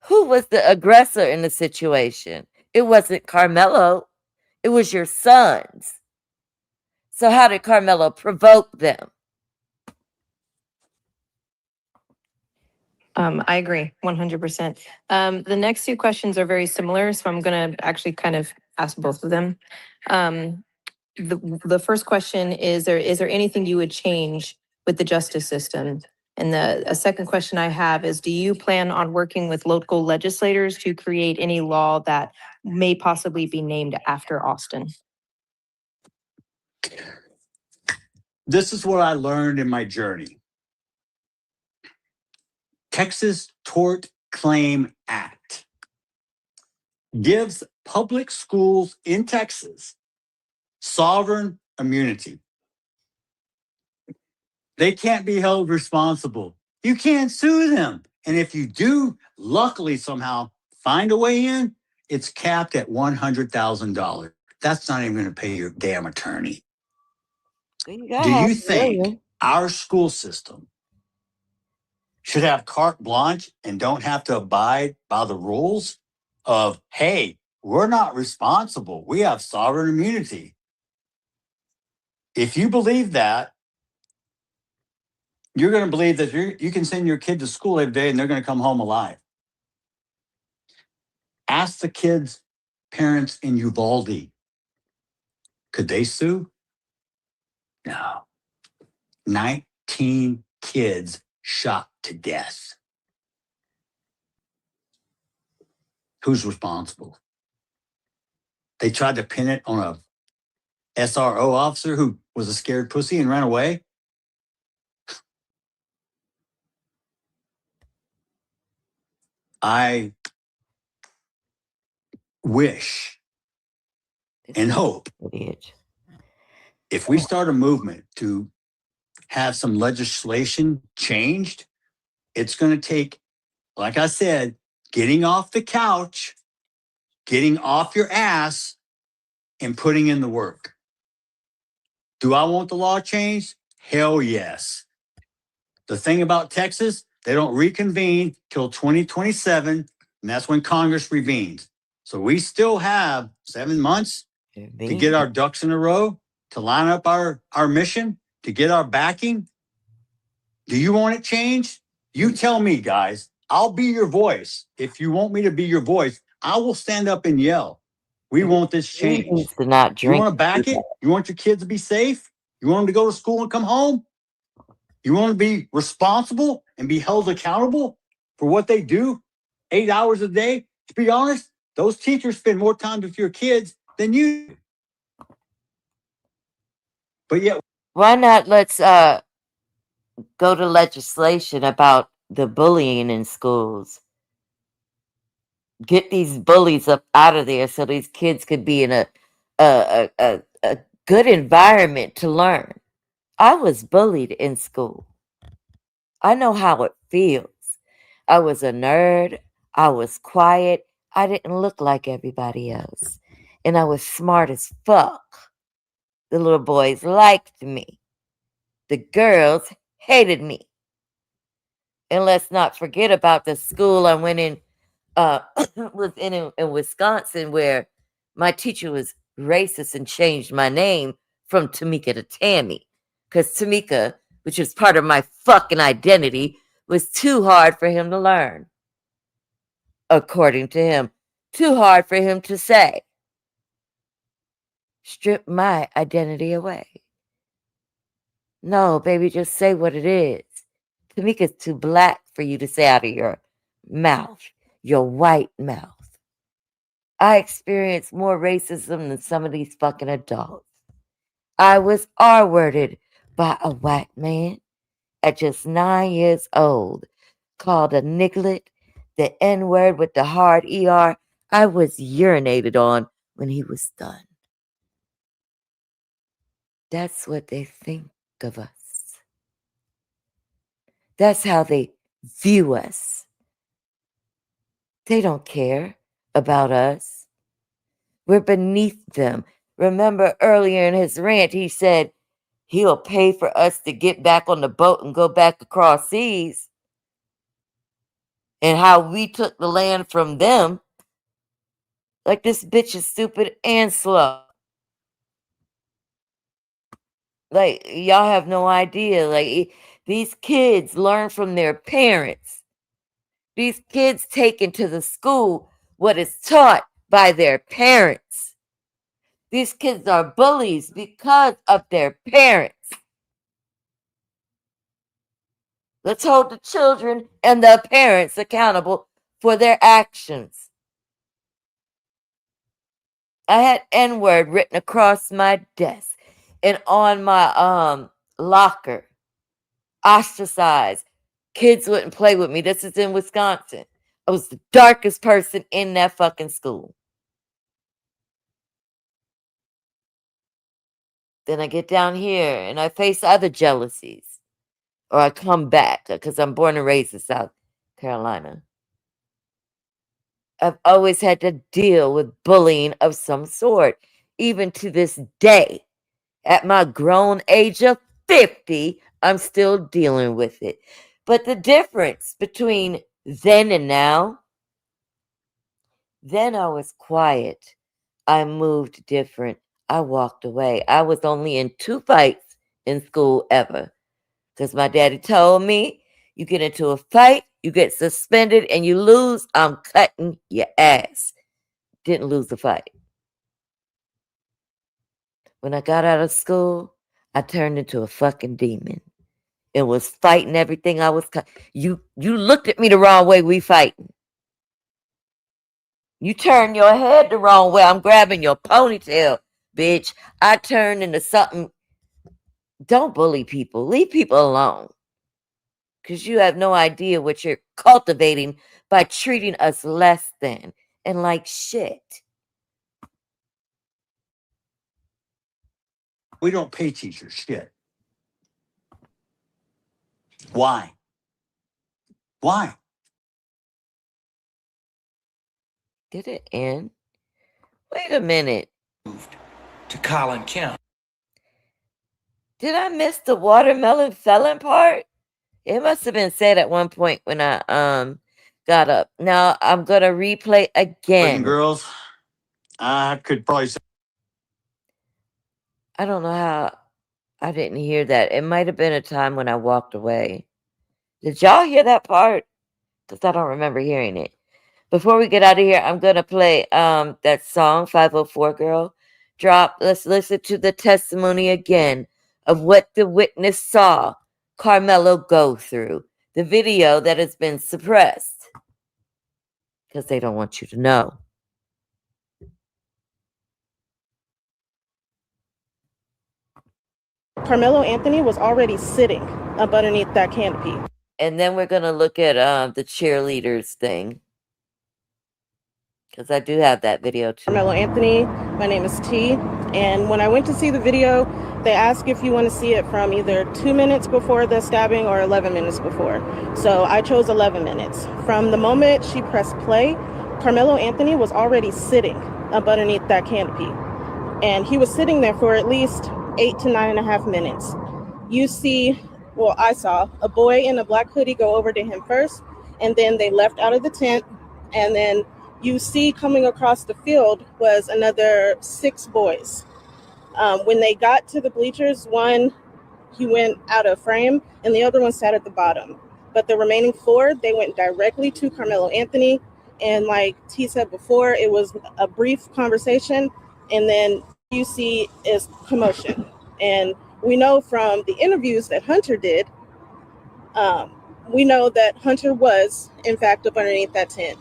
Who was the aggressor in the situation? It wasn't Karmelo. It was your sons. So how did Karmelo provoke them? I agree 100%. The next two questions are very similar, so I'm going to actually kind of ask both of them. The first question is there anything you would change with the justice system? And a second question I have is, do you plan on working with local legislators to create any law that may possibly be named after Austin? This is what I learned in my journey. Texas Tort Claim Act gives public schools in Texas sovereign immunity. They can't be held responsible. You can't sue them. And if you do, luckily somehow find a way in, it's capped at $100,000. That's not even going to pay your damn attorney. Do you think our school system should have carte blanche and don't have to abide by the rules of, hey, we're not responsible. We have sovereign immunity. If you believe that, you're going to believe that you can send your kid to school every day and they're going to come home alive. Ask the kids' parents in Uvalde. Could they sue? No. 19 kids shot to death. Who's responsible? They tried to pin it on a SRO officer who was a scared pussy and ran away. I wish and hope if we start a movement to have some legislation changed, it's going to take, like I said, getting off the couch, getting off your ass, and putting in the work. Do I want the law changed? Hell yes. The thing about Texas, they don't reconvene till 2027, and that's when Congress revenes. So we still have 7 months to get our ducks in a row, to line up our mission, to get our backing. Do you want it changed? You tell me, guys. I'll be your voice. If you want me to be your voice, I will stand up and yell. We want this He changed. needs to not You drink. want to back it? You want your kids to be safe? You want them to go to school and come home? You want to be responsible and be held accountable for what they do 8 hours a day? To be honest, those teachers spend more time with your kids than you do. But yet, Why not let's go to legislation about the bullying in schools? Get these bullies up out of there so these kids could be in a good environment to learn. I was bullied in school. I know how it feels. I was a nerd. I was quiet. I didn't look like everybody else. And I was smart as fuck. The little boys liked me. The girls hated me. And let's not forget about the school I went in, was in Wisconsin, where my teacher was racist and changed my name from Tamika to Tammy. Because Tamika, which is part of my fucking identity, was too hard for him to learn. According to him, too hard for him to say. Strip my identity away. No, baby, just say what it is. Tamika's too black for you to say out of your mouth, your white mouth. I experienced more racism than some of these fucking adults. I was R-worded by a white man at just 9 years old, called a niglet, the N-word with the hard ER. I was urinated on when he was done. That's what they think of us. That's how they view us. They don't care about us. We're beneath them. Remember earlier in his rant, he said he'll pay for us to get back on the boat and go back across seas. And how we took the land from them. Like, this bitch is stupid and slow. Like, y'all have no idea. Like, these kids learn from their parents. These kids take into the school what is taught by their parents. These kids are bullies because of their parents. Let's hold the children and the parents accountable for their actions. I had N-word written across my desk and on my locker. Ostracized. Kids wouldn't play with me. This is in Wisconsin. I was the darkest person in that fucking school. Then I get down here and I face other jealousies. Or I come back because I'm born and raised in South Carolina. I've always had to deal with bullying of some sort, even to this day. At my grown age of 50, I'm still dealing with it. But the difference between then and now, then I was quiet. I moved different. I walked away. I was only in 2 fights in school ever. Because my daddy told me, you get into a fight, you get suspended, and you lose, I'm cutting your ass. Didn't lose the fight. When I got out of school, I turned into a fucking demon. And was fighting everything I was. You looked at me the wrong way, we fighting. You turned your head the wrong way, I'm grabbing your ponytail, bitch. I turned into something. Don't bully people. Leave people alone. Because you have no idea what you're cultivating by treating us less than and like shit. we don't pay teachers shit. Why? Why? Did it end? Wait a minute. To Collin County. Did I miss the watermelon felon part? It must have been said at one point when I got up. Now I'm gonna replay again. Girls, I could probably say. I don't know how I didn't hear that. It might have been a time when I walked away. Did y'all hear that part? Because I don't remember hearing it. Before we get out of here, I'm gonna play that song 504 Girl Drop. Let's listen to the testimony again of what the witness saw Karmelo go through. The video that has been suppressed. Because they don't want you to know. Karmelo Anthony was already sitting up underneath that canopy. And then we're gonna look at the cheerleaders thing. Because I do have that video too. Karmelo Anthony, my name is T. And when I went to see the video, they ask if you want to see it from either 2 minutes before the stabbing or 11 minutes before. So I chose 11 minutes. From the moment she pressed play, Karmelo Anthony was already sitting up underneath that canopy. And he was sitting there for at least 8 to 9.5 minutes. You see, well, I saw a boy in a black hoodie go over to him first, and then they left out of the tent, and then you see coming across the field was another 6 boys. When they got to the bleachers, one, he went out of frame, and the other one sat at the bottom. But the remaining 4, they went directly to Karmelo Anthony. And like T said before, it was a brief conversation, and then you see is commotion. And we know from the interviews that Hunter did, we know that Hunter was, in fact, up underneath that tent.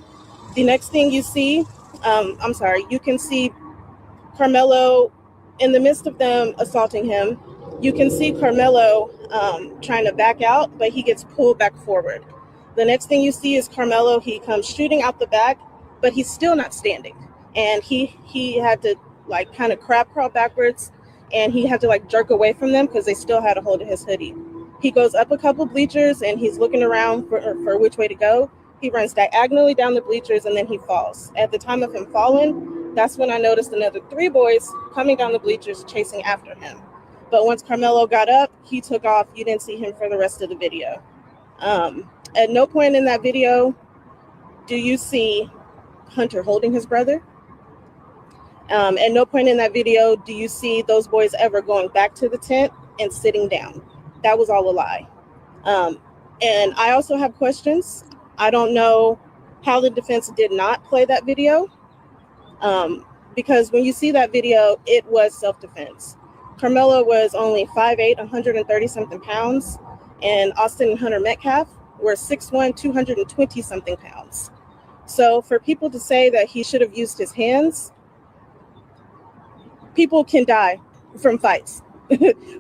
The next thing you see, you can see Karmelo in the midst of them assaulting him. You can see Karmelo trying to back out, but he gets pulled back forward. The next thing you see is Karmelo, he comes shooting out the back, but he's still not standing. And he had to like kind of crab crawl backwards, and he had to like jerk away from them because they still had a hold of his hoodie. He goes up a couple bleachers and he's looking around for which way to go. He runs diagonally down the bleachers and then he falls. At the time of him falling, that's when I noticed another 3 boys coming down the bleachers chasing after him. But once Karmelo got up, he took off. You didn't see him for the rest of the video. At no point in that video do you see Hunter holding his brother. At no point in that video do you see those boys ever going back to the tent and sitting down. That was all a lie. And I also have questions. I don't know how the defense did not play that video, because when you see that video, it was self-defense. Karmelo was only 5'8", 130-something pounds, and Austin and Hunter Metcalf were 6'1", 220-something pounds. So for people to say that he should have used his hands, people can die from fights,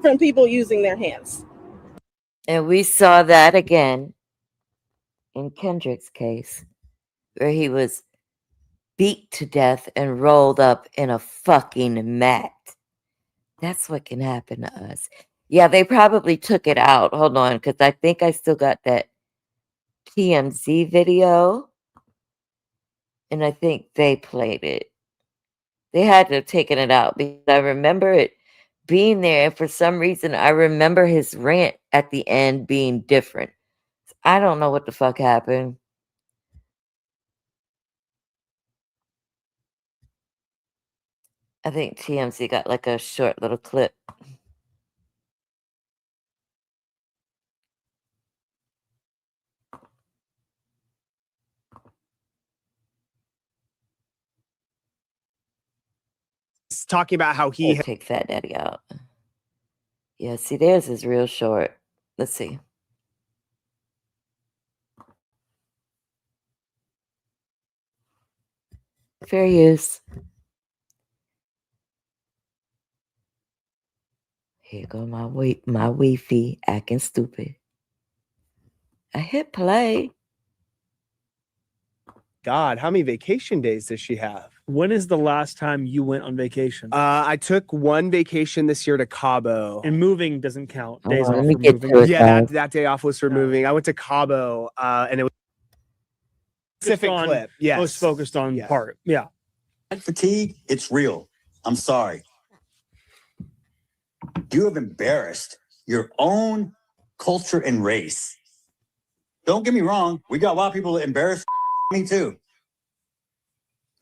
from people using their hands. And we saw that again in Kendrick's case, where he was beat to death and rolled up in a fucking mat. That's what can happen to us. Yeah, they probably took it out. Hold on, because I think I still got that TMZ video. And I think they played it. They had to have taken it out because I remember it being there. And for some reason, I remember his rant at the end being different. I don't know what the fuck happened. I think TMZ got like a short little clip. Talking about how he take Fat Daddy out. Yeah, see, theirs is real short. Let's see. Fair use. Here go my Wi-Fi acting stupid. I hit play. God, how many vacation days does she have? When is the last time you went on vacation? I took 1 vacation this year to Cabo. And moving doesn't count. Oh, Days let off me for get moving. to it, Yeah, guys. that day off was for moving. I went to Cabo, and it was a specific on- clip. Yes. Most focused on Yeah. part. Yeah. Fatigue, it's real. I'm sorry. You have embarrassed your own culture and race. Don't get me wrong. We got a lot of people that embarrass me too.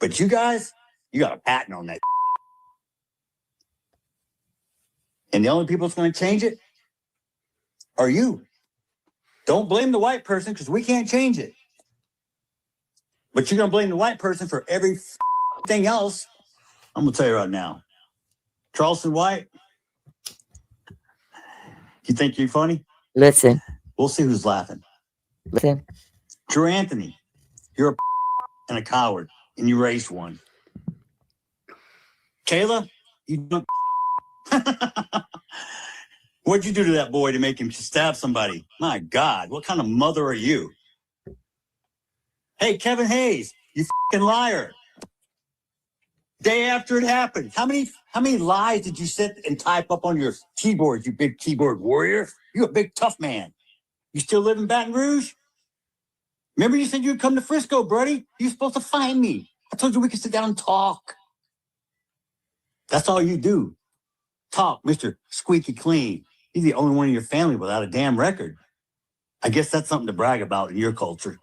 But you guys, you got a patent on that. And the only people that's going to change it are you. Don't blame the white person because we can't change it. But you're going to blame the white person for everything else. I'm going to tell you right now. Charleston White, you think you're funny? Listen. We'll see who's laughing. Listen. Drew Anthony, you're a and a coward, and you raised one. Kayla, you don't. What'd you do to that boy to make him stab somebody? My God, what kind of mother are you? Hey, Kevin Hayes, you fucking liar. Day after it happened, how many lies did you sit and type up on your keyboard, you big keyboard warrior? You a big tough man. You still live in Baton Rouge? Remember you said you'd come to Frisco, buddy? You're supposed to find me. I told you we could sit down and talk. That's all you do. Talk, Mr. Squeaky Clean. You're the only one in your family without a damn record. I guess that's something to brag about in your culture.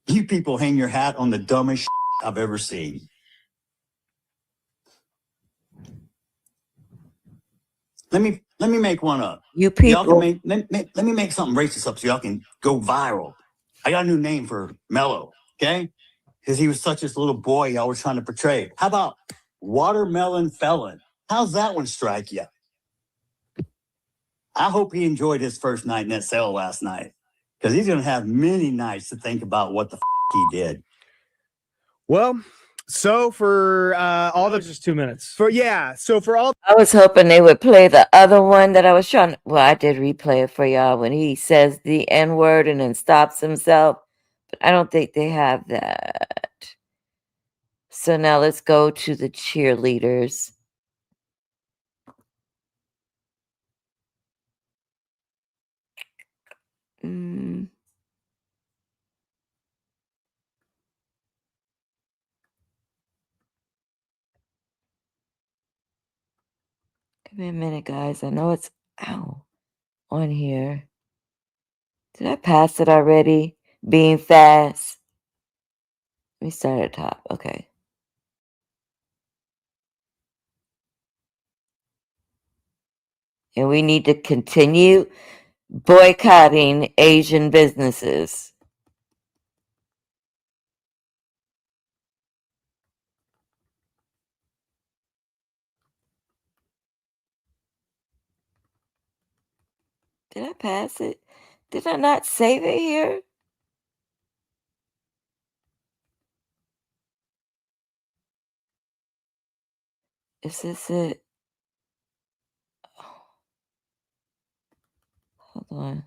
You people hang your hat on the dumbest shit I've ever seen. Let me make one up. You people. Y'all can let me make something racist up so y'all can go viral. I got a new name for Mello, okay? Because he was such a little boy y'all were trying to portray. How about Watermelon Felon? How's that one strike you? I hope he enjoyed his first night in that cell last night. Because he's going to have many nights to think about what the he did. Well, so for all the just 2 minutes. So for all I was hoping they would play the other one that I was trying. Well, I did replay it for y'all when he says the N-word and then stops himself. But I don't think they have that. So now let's go to the cheerleaders. Give me a minute, guys. I know it's on here. Did I pass it already? Being fast. Let me start at the top. Okay. And we need to continue boycotting Asian businesses. Did I pass it? Did I not save it here? Is this it? Hold on.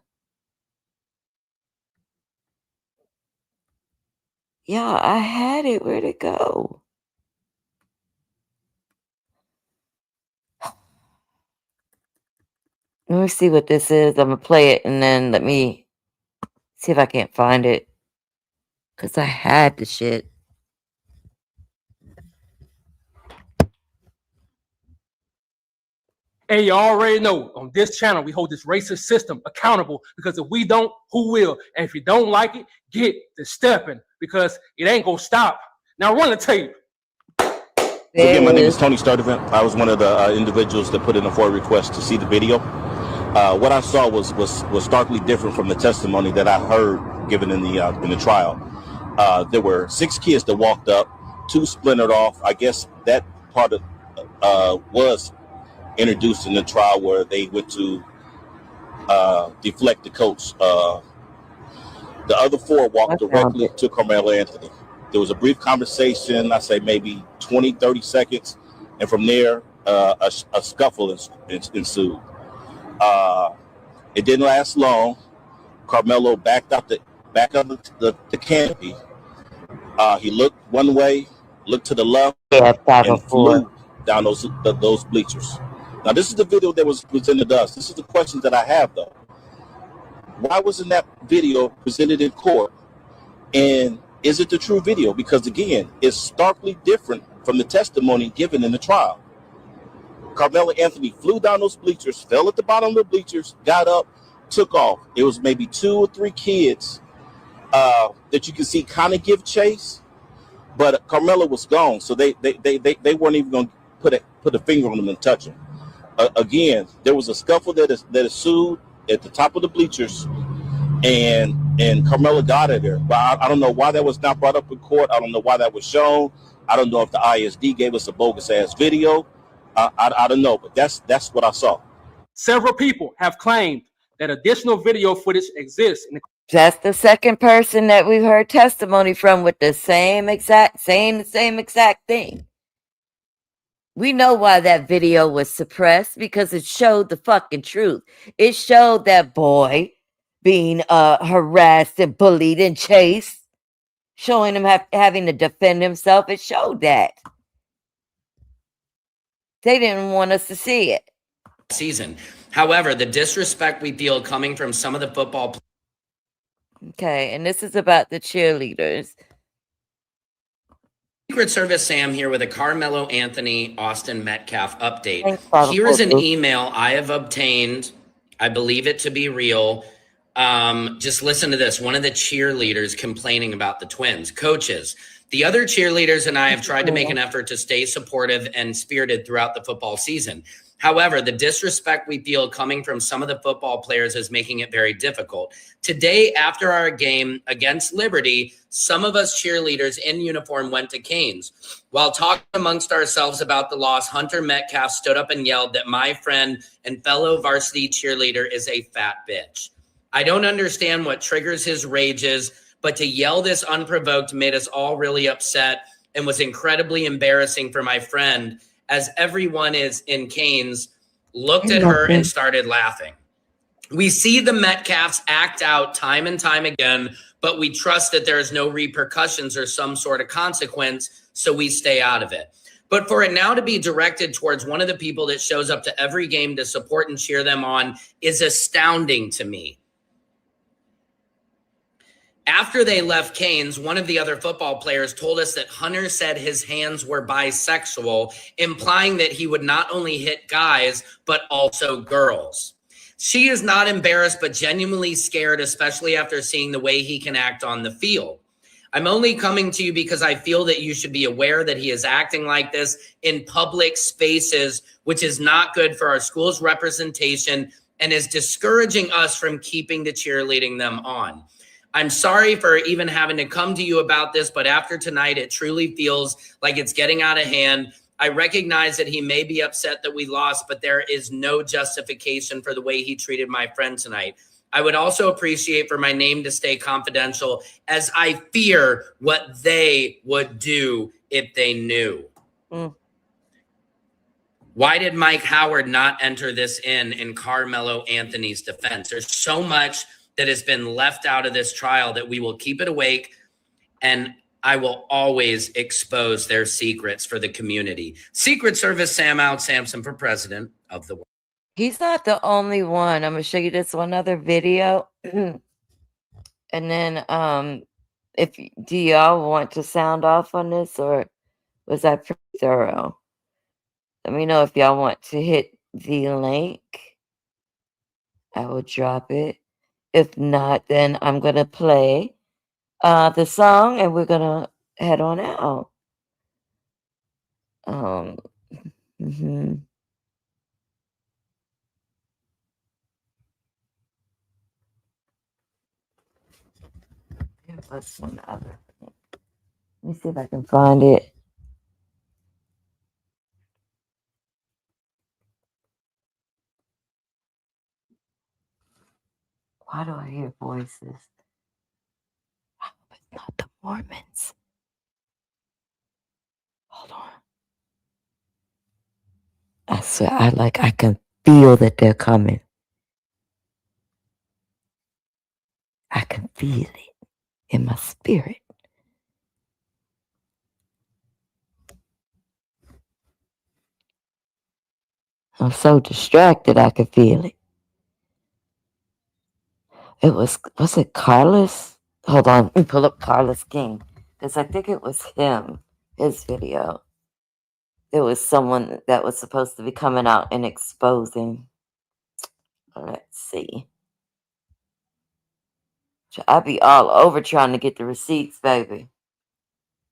Yeah, I had it. Where'd it go? Let me see what this is. I'm going to play it and then let me see if I can't find it. Because I had the shit. And you already know, on this channel, we hold this racist system accountable because if we don't, who will? And if you don't like it, get to stepping because it ain't going to stop. Now run the tape. So again, my name is Tony Sturdivant. I was one of the individuals that put in a FOIA request to see the video. What I saw was starkly different from the testimony that I heard given in the trial. There were 6 kids that walked up, 2 splintered off. I guess that part of was introduced in the trial where they went to deflect the coach. The other 4 walked directly to Karmelo Anthony. There was a brief conversation, I say maybe 20, 30 seconds. And from there, a scuffle ensued. It didn't last long. Karmelo backed up the canopy. He looked one way, looked to the left, and flew down those bleachers. Now, this is the video that was presented to us. This is the questions that I have, though. Why wasn't that video presented in court? And is it the true video? Because, again, it's starkly different from the testimony given in the trial. Carmelo Anthony flew down those bleachers, fell at the bottom of the bleachers, got up, took off. It was maybe 2 or 3 kids that you can see kind of give chase, but Carmelo was gone, so they weren't even going to put a finger on him and touch him. Again, there was a scuffle that ensued at the top of the bleachers, and Carmelo got it there. But I don't know why that was not brought up in court. I don't know why that was shown. I don't know if the ISD gave us a bogus ass video. I don't know, but that's what I saw. Several people have claimed that additional video footage exists in the That's the second person that we've heard testimony from with the same exact thing. We know why that video was suppressed, because it showed the fucking truth. It showed that boy being harassed and bullied and chased, showing him having to defend himself. It showed that. They didn't want us to see it. Season. However, the disrespect we feel coming from some of the football. Okay, and this is about the cheerleaders. Secret Service Sam here with a Karmelo Anthony Austin Metcalf update. Thanks, Here is an email I have obtained. I believe it to be real. Just listen to this. One of the cheerleaders complaining about the twins. Coaches, the other cheerleaders and I have tried to make an effort to stay supportive and spirited throughout the football season. However, the disrespect we feel coming from some of the football players is making it very difficult. Today, after our game against Liberty, some of us cheerleaders in uniform went to Canes. While talking amongst ourselves about the loss, Hunter Metcalf stood up and yelled that my friend and fellow varsity cheerleader is a fat bitch. I don't understand what triggers his rages, but to yell this unprovoked made us all really upset and was incredibly embarrassing for my friend, as everyone is in Canes looked at her and started laughing. We see the Metcalfs act out time and time again, but we trust that there is no repercussions or some sort of consequence, so we stay out of it. But for it now to be directed towards one of the people that shows up to every game to support and cheer them on is astounding to me. After they left Canes, one of the other football players told us that Hunter said his hands were bisexual, implying that he would not only hit guys, but also girls. She is not embarrassed, but genuinely scared, especially after seeing the way he can act on the field. I'm only coming to you because I feel that you should be aware that he is acting like this in public spaces, which is not good for our school's representation and is discouraging us from keeping the cheerleading them on. I'm sorry for even having to come to you about this, but after tonight, it truly feels like it's getting out of hand. I recognize that he may be upset that we lost, but there is no justification for the way he treated my friend tonight. I would also appreciate for my name to stay confidential, as I fear what they would do if they knew. Why did Mike Howard not enter this in Carmelo Anthony's defense? There's so much that has been left out of this trial that we will keep it awake, and I will always expose their secrets for the community. Secret Service Sam out Samson for president of the world. He's not the only one. I'm gonna show you this one other video. And then do y'all want to sound off on this, or was that pretty thorough? Let me know if y'all want to hit the link. I will drop it. If not, then I'm going to play the song and we're going to head on out. What's one other? Let me see if I can find it. Why do I hear voices? I hope it's not the Mormons. Hold on. I swear, I can feel that they're coming. I can feel it in my spirit. I'm so distracted, I can feel it. Was it Carlos? Hold on, let me pull up Carlos King, because I think it was him, his video. there was someone that was supposed to be coming out and exposing. Let's see. I be all over trying to get the receipts, baby.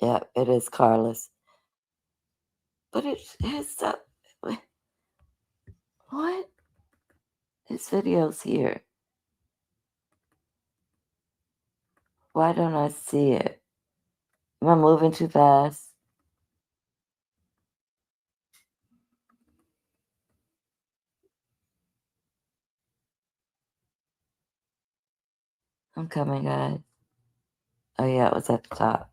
Yeah, it is Carlos. But it's up. What? This video's here. Why don't I see it? Am I moving too fast? I'm coming, guys. Oh, yeah, it was at the top.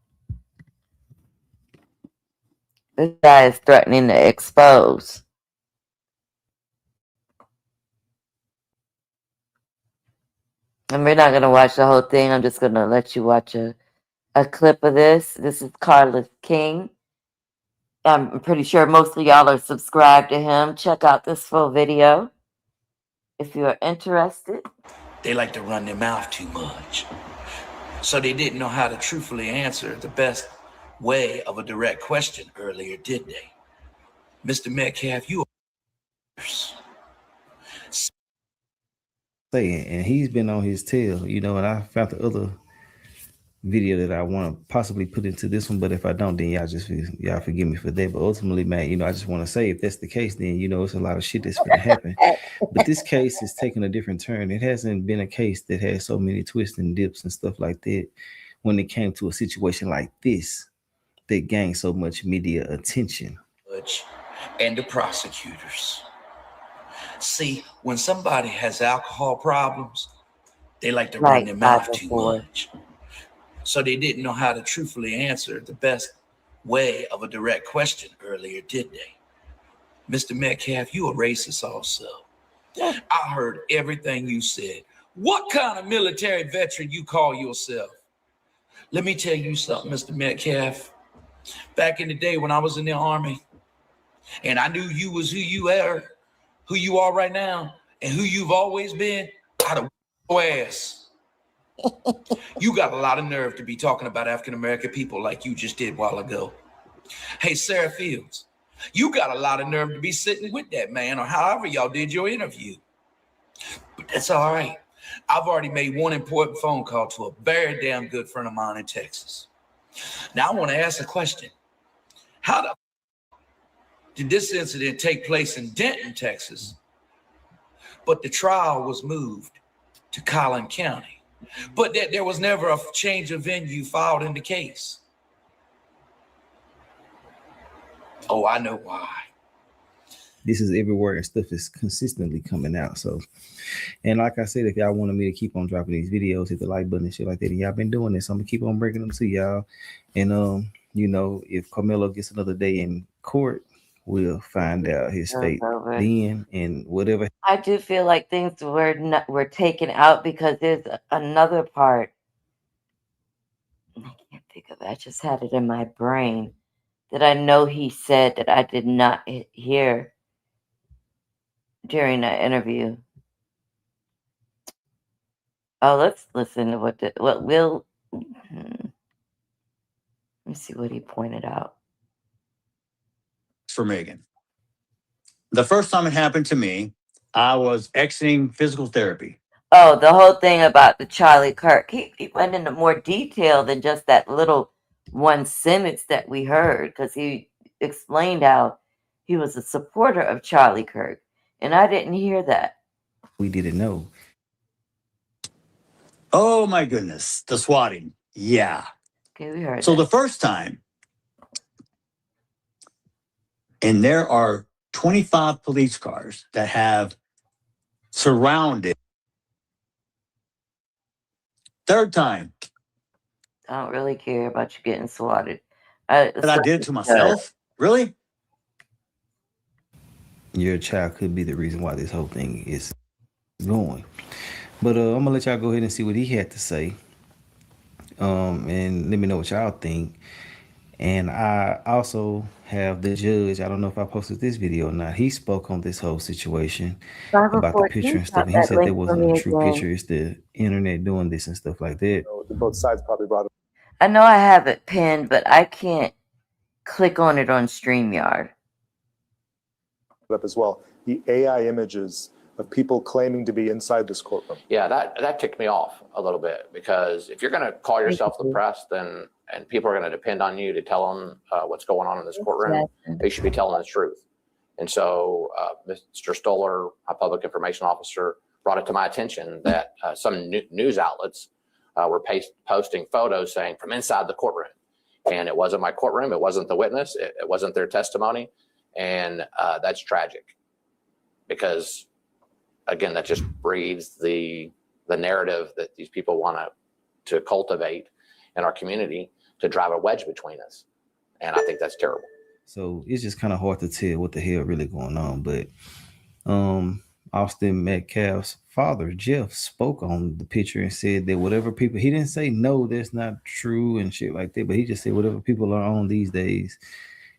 This guy is threatening to expose. And we're not going to watch the whole thing. I'm just going to let you watch a clip of this. This is Carlos King. I'm pretty sure most of y'all are subscribed to him. Check out this full video if you're interested. They like to run their mouth too much. So they didn't know how to truthfully answer the best way of a direct question earlier, did they? Mr. Metcalf, you are... And he's been on his tail, you know, and I found the other video that I want to possibly put into this one, but if I don't, then y'all forgive me for that. But ultimately, man, you know, I just want to say, if that's the case, then, you know, it's a lot of shit that's going to happen. But this case is taking a different turn. It hasn't been a case that has so many twists and dips and stuff like that when it came to a situation like this that gained so much media attention. And the prosecutors. See, when somebody has alcohol problems, they like to run their mouth too much. So they didn't know how to truthfully answer the best way of a direct question earlier, did they? Mr. Metcalf, you a racist also. I heard everything you said. What kind of military veteran you call yourself? Let me tell you something, Mr. Metcalf. Back in the day when I was in the Army, and I knew you was who you are right now, and who you've always been, I'd have your ass. You got a lot of nerve to be talking about African-American people like you just did a while ago. Hey, Sarah Fields, you got a lot of nerve to be sitting with that man, or however y'all did your interview. But that's all right. I've already made one important phone call to a very damn good friend of mine in Texas. Now I want to ask a question. How the did this incident take place in Denton, Texas, but the trial was moved to Collin County, but that there was never a change of venue filed in the case? Oh, I know why. This is everywhere and stuff is consistently coming out. So, and like I said, if y'all wanted me to keep on dropping these videos, hit the like button and shit like that, and y'all been doing this, I'm gonna keep on breaking them to y'all. And you know, if Karmelo gets another day in court, we'll find out his fate then, and whatever. I do feel like things were taken out because there's another part. I can't think of it. I just had it in my brain that I know he said that I did not hear during that interview. Oh, let's listen to what let me see what he pointed out. For Megan. The first time it happened to me, I was exiting physical therapy. Oh, the whole thing about the Charlie Kirk. He went into more detail than just that little one sentence that we heard, because he explained how he was a supporter of Charlie Kirk. And I didn't hear that. We didn't know. Oh my goodness, the swatting. Yeah. Okay, we heard so that. The first time, and there are 25 police cars that have surrounded. Third time. I don't really care about you getting swatted. But I did it to myself? Really? Your child could be the reason why this whole thing is going. But I'm gonna let y'all go ahead and see what he had to say. And let me know what y'all think. And I also have the judge. I don't know if I posted this video or not. He spoke on this whole situation about the picture and stuff. And he said there wasn't a true picture. It's the internet doing this and stuff like that. Both sides probably brought it. I know I have it pinned, but I can't click on it on StreamYard. up as well. The AI images of people claiming to be inside this courtroom. Yeah, that ticked me off a little bit, because if you're going to call yourself the press, then and people are going to depend on you to tell them what's going on in this courtroom, they should be telling the truth. And so Mr. Stoller, a public information officer, brought it to my attention that some news outlets were posting photos saying from inside the courtroom. And it wasn't my courtroom. It wasn't the witness. It wasn't their testimony. And that's tragic, because, again, that just breeds the narrative that these people want to cultivate in our community to drive a wedge between us. And I think that's terrible. So it's just kind of hard to tell what the hell really going on. But Austin Metcalf's father, Jeff, spoke on the picture and said that whatever people, he didn't say, no, that's not true and shit like that, but he just said whatever people are on these days,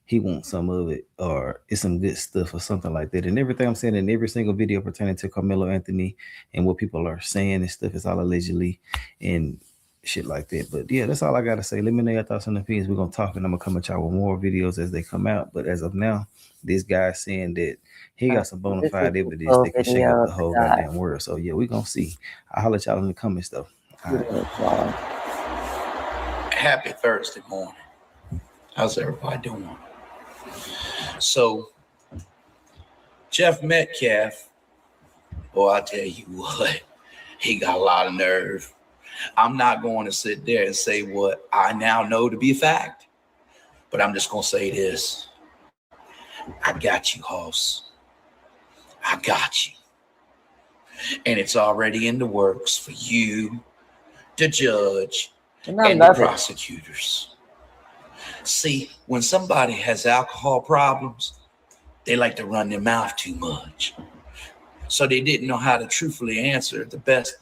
he wants some of it, or it's some good stuff or something like that. And everything I'm saying in every single video pertaining to Karmelo Anthony and what people are saying and stuff is all allegedly and shit like that. But yeah, that's all I got to say. Let me know your thoughts on the opinions. We're going to talk, and I'm going to come at y'all with more videos as they come out. But as of now, this guy's saying that he got some bona fide evidence that can shake up the whole goddamn world. So yeah, we're going to see. I'll holler at y'all in the comments though. All right. Happy Thursday morning. How's everybody doing? So, Jeff Metcalf, boy, I tell you what, he got a lot of nerve. I'm not going to sit there and say what I now know to be a fact, but I'm just going to say this. I got you, Hoss. I got you. And it's already in the works for you, the judge, and the prosecutors. See, when somebody has alcohol problems, they like to run their mouth too much. So they didn't know how to truthfully answer the best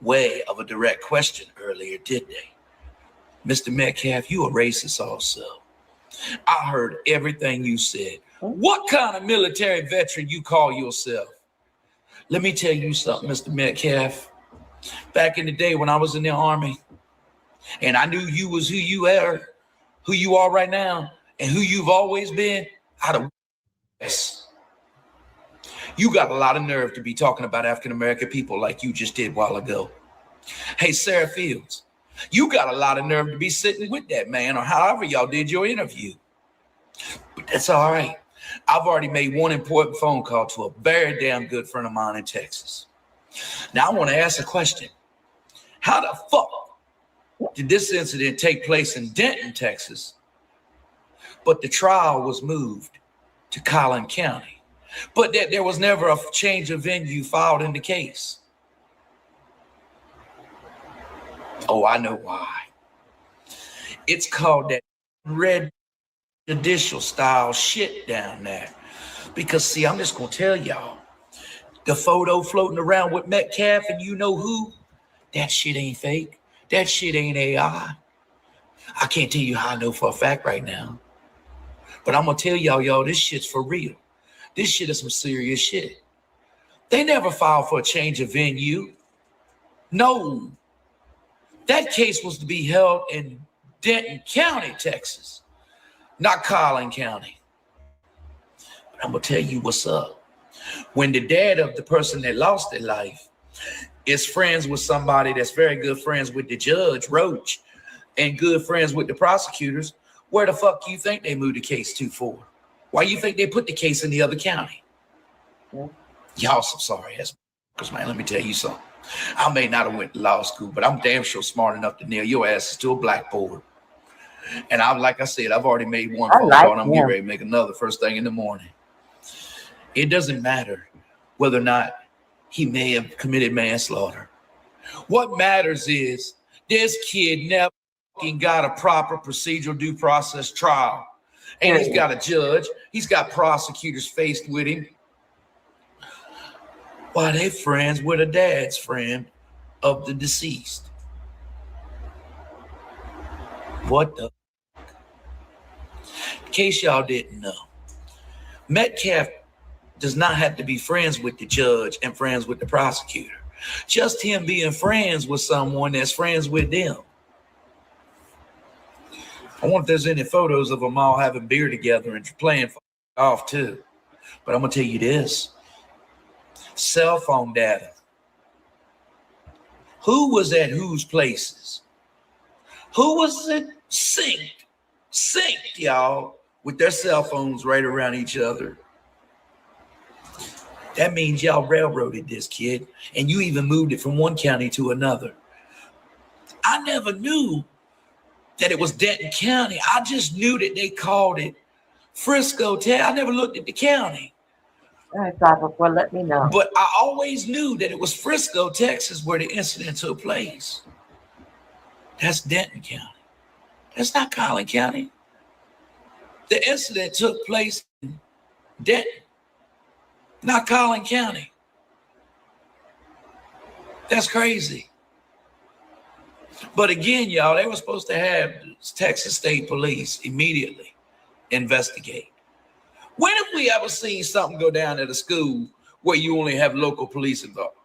way of a direct question earlier, did they? Mr. Metcalf, you a racist also. I heard everything you said. What kind of military veteran you call yourself? Let me tell you something, Mr. Metcalf. Back in the day when I was in the Army, and I knew you was who you are right now, and who you've always been, out of yes. You got a lot of nerve to be talking about African-American people like you just did a while ago. Hey, Sarah Fields, you got a lot of nerve to be sitting with that man, or however y'all did your interview. But that's all right. I've already made one important phone call to a very damn good friend of mine in Texas. Now I want to ask a question. How the fuck did this incident take place in Denton, Texas, but the trial was moved to Collin County, but that there was never a change of venue filed in the case? Oh, I know why. It's called that red judicial style shit down there. Because see, I'm just gonna tell y'all, the photo floating around with Metcalf and you know who, that shit ain't fake. That shit ain't AI. I can't tell you how I know for a fact right now. But I'm gonna tell y'all, this shit's for real. This shit is some serious shit. They never filed for a change of venue. No. That case was to be held in Denton County, Texas, not Collin County. But I'm gonna tell you what's up. When the dad of the person that lost their life is friends with somebody that's very good friends with the judge, Roach, and good friends with the prosecutors, where the fuck you think they moved the case to for? Why you think they put the case in the other county? Yeah. Y'all some sorry ass, because man, let me tell you something. I may not have went to law school, but I'm damn sure smart enough to nail your asses to a blackboard. And like I said, I've already made one phone call, and I'm getting ready to make another first thing in the morning. It doesn't matter whether or not he may have committed manslaughter. What matters is this kid never got a proper procedural due process trial. And he's got a judge. He's got prosecutors faced with him. Why, they friends with a dad's friend of the deceased. What the? In case y'all didn't know, Metcalf does not have to be friends with the judge and friends with the prosecutor. Just him being friends with someone that's friends with them. I wonder if there's any photos of them all having beer together and playing off too. But I'm going to tell you this. Cell phone data. Who was at whose places? Who was it synced, y'all, with their cell phones right around each other? That means y'all railroaded this kid, and you even moved it from one county to another. I never knew that it was Denton County. I just knew that they called it Frisco. I never looked at the county. All right, 504, let me know. But I always knew that it was Frisco, Texas, where the incident took place. That's Denton County. That's not Collin County. The incident took place in Denton, not Collin County. That's crazy. But again, y'all, they were supposed to have Texas State Police immediately investigate. When have we ever seen something go down at a school where you only have local police involved?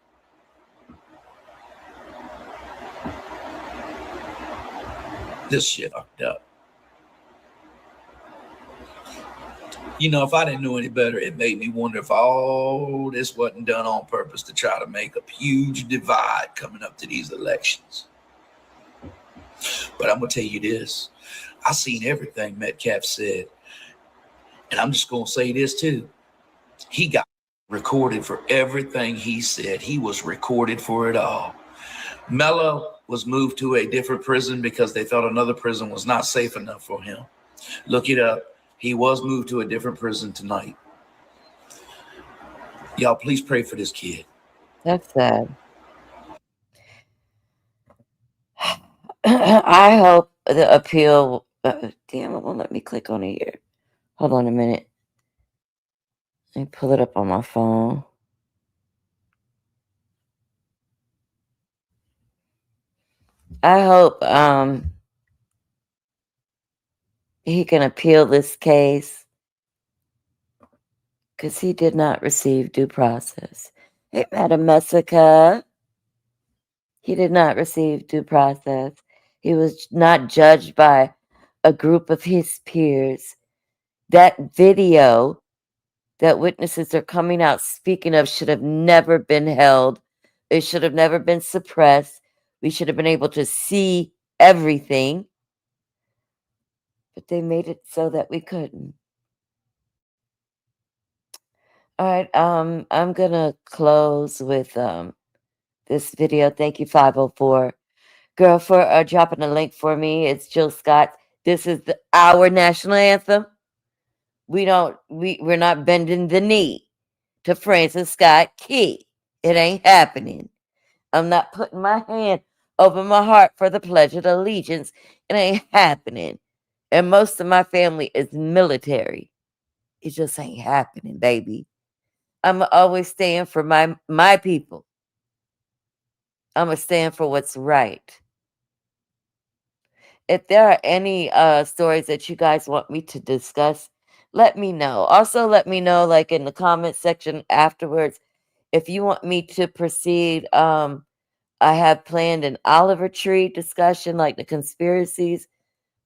This shit fucked up. You know, if I didn't know any better, it made me wonder if all this wasn't done on purpose to try to make a huge divide coming up to these elections. But I'm going to tell you this. I seen everything Metcalf said. And I'm just going to say this too. He got recorded for everything he said. He was recorded for it all. Mello was moved to a different prison because they thought another prison was not safe enough for him. Look it up. He was moved to a different prison tonight. Y'all, please pray for this kid. That's sad. I hope the appeal. Damn, it won't let me click on it here. Hold on a minute. Let me pull it up on my phone. I hope he can appeal this case because he did not receive due process. Hey, Madam Messica. He did not receive due process. He was not judged by a group of his peers. That video that witnesses are coming out speaking of should have never been held. It should have never been suppressed. We should have been able to see everything. But they made it so that we couldn't. All right, I'm going to close with this video. Thank you, 504. Girl, for dropping a link for me. It's Jill Scott. This is our national anthem. We're not bending the knee to Francis Scott Key. It ain't happening. I'm not putting my hand over my heart for the Pledge of Allegiance. It ain't happening. And most of my family is military. It just ain't happening, baby. I'm always staying for my people. I'm going to stand for what's right. If there are any stories that you guys want me to discuss, let me know. Also, let me know, like in the comment section afterwards, if you want me to proceed. I have planned an Oliver Tree discussion, like the conspiracies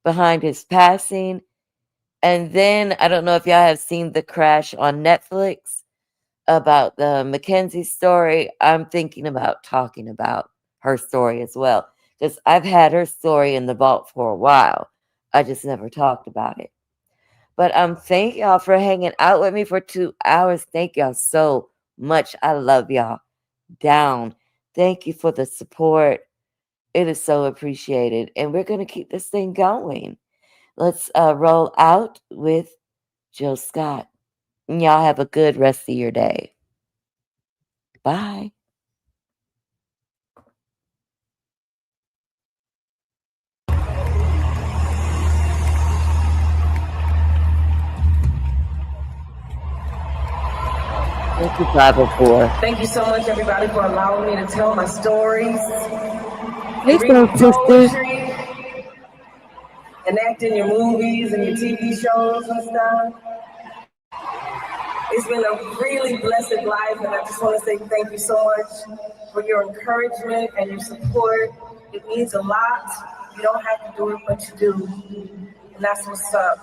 behind his passing. And then, I don't know if y'all have seen The Crash on Netflix about the Mackenzie story. I'm thinking about talking about her story as well, because I've had her story in the vault for a while. I just never talked about it. But thank y'all for hanging out with me for 2 hours. Thank y'all so much. I love y'all down. Thank you for the support. It is so appreciated. And we're going to keep this thing going. Let's roll out with Jill Scott. And y'all have a good rest of your day. Bye. Thank you, 504. Thank you so much, everybody, for allowing me to tell my stories. Hey, read sister. poetry, and act in your movies and your TV shows and stuff. It's been a really blessed life, and I just want to say thank you so much for your encouragement and your support. It means a lot. You don't have to do it, but you do. And that's what's up.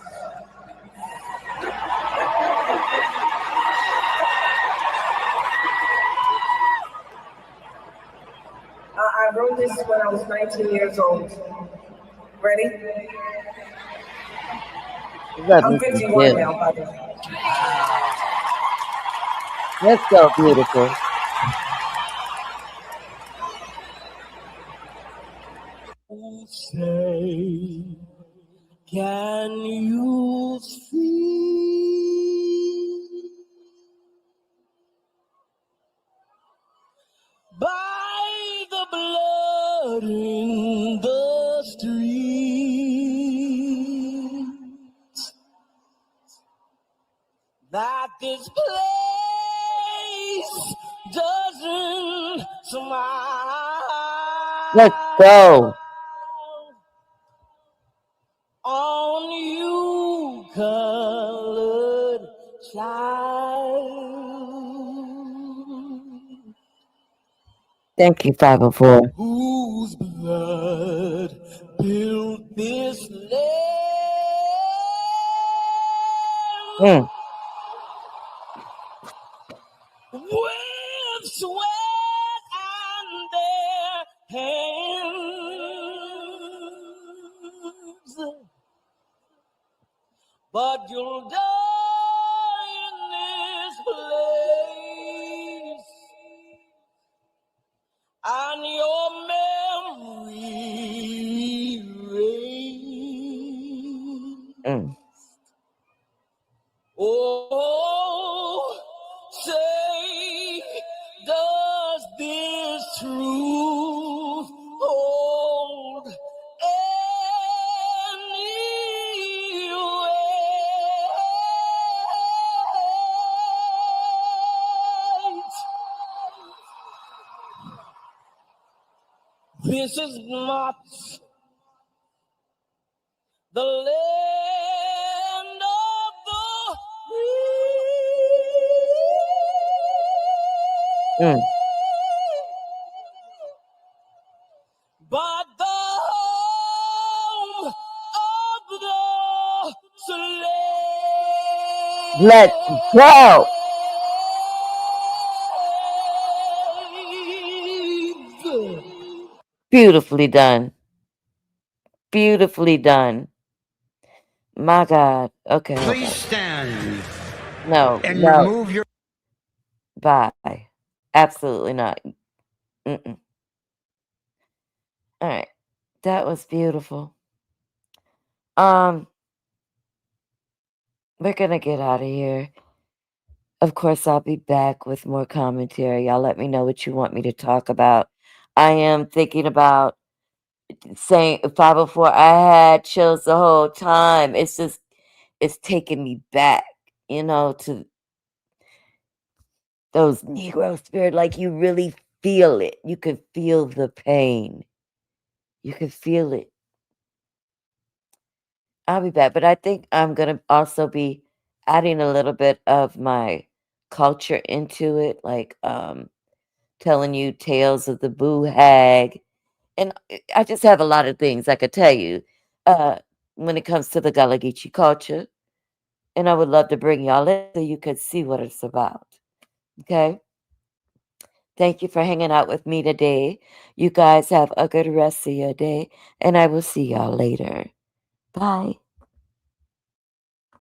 wrote this when I was 19 years old. Ready? I'm 51 now, by the way. That's so beautiful. Say, can you see by the blood in the streets that this place doesn't smile? Let's go. On you, colored child, Thank you, 504. whose blood built this land with sweat and their hands. But you'll die in this place, and your memory reigns. Oh, say, does this truth hold any weight? This is not the land of the free, but the home of the slave. Let's go. Beautifully done. Beautifully done. My God. Okay. Please stand. No. And No. remove your. Bye. Absolutely not. Mm-mm. All right. That was beautiful. We're gonna get out of here. Of course, I'll be back with more commentary. Y'all let me know what you want me to talk about. I am thinking about saying 504. I had chills the whole time. It's just, it's taking me back, to those Negro spirit. Like you really feel it. You can feel the pain. You can feel it. I'll be back, but I think I'm gonna also be adding a little bit of my culture into it, like telling you tales of the boo hag, and I just have a lot of things I could tell you when it comes to the Gullah Geechee culture, and I would love to bring y'all in so you could see what it's about. Okay. Thank you for hanging out with me today. You guys have a good rest of your day, and I will see y'all later. Bye.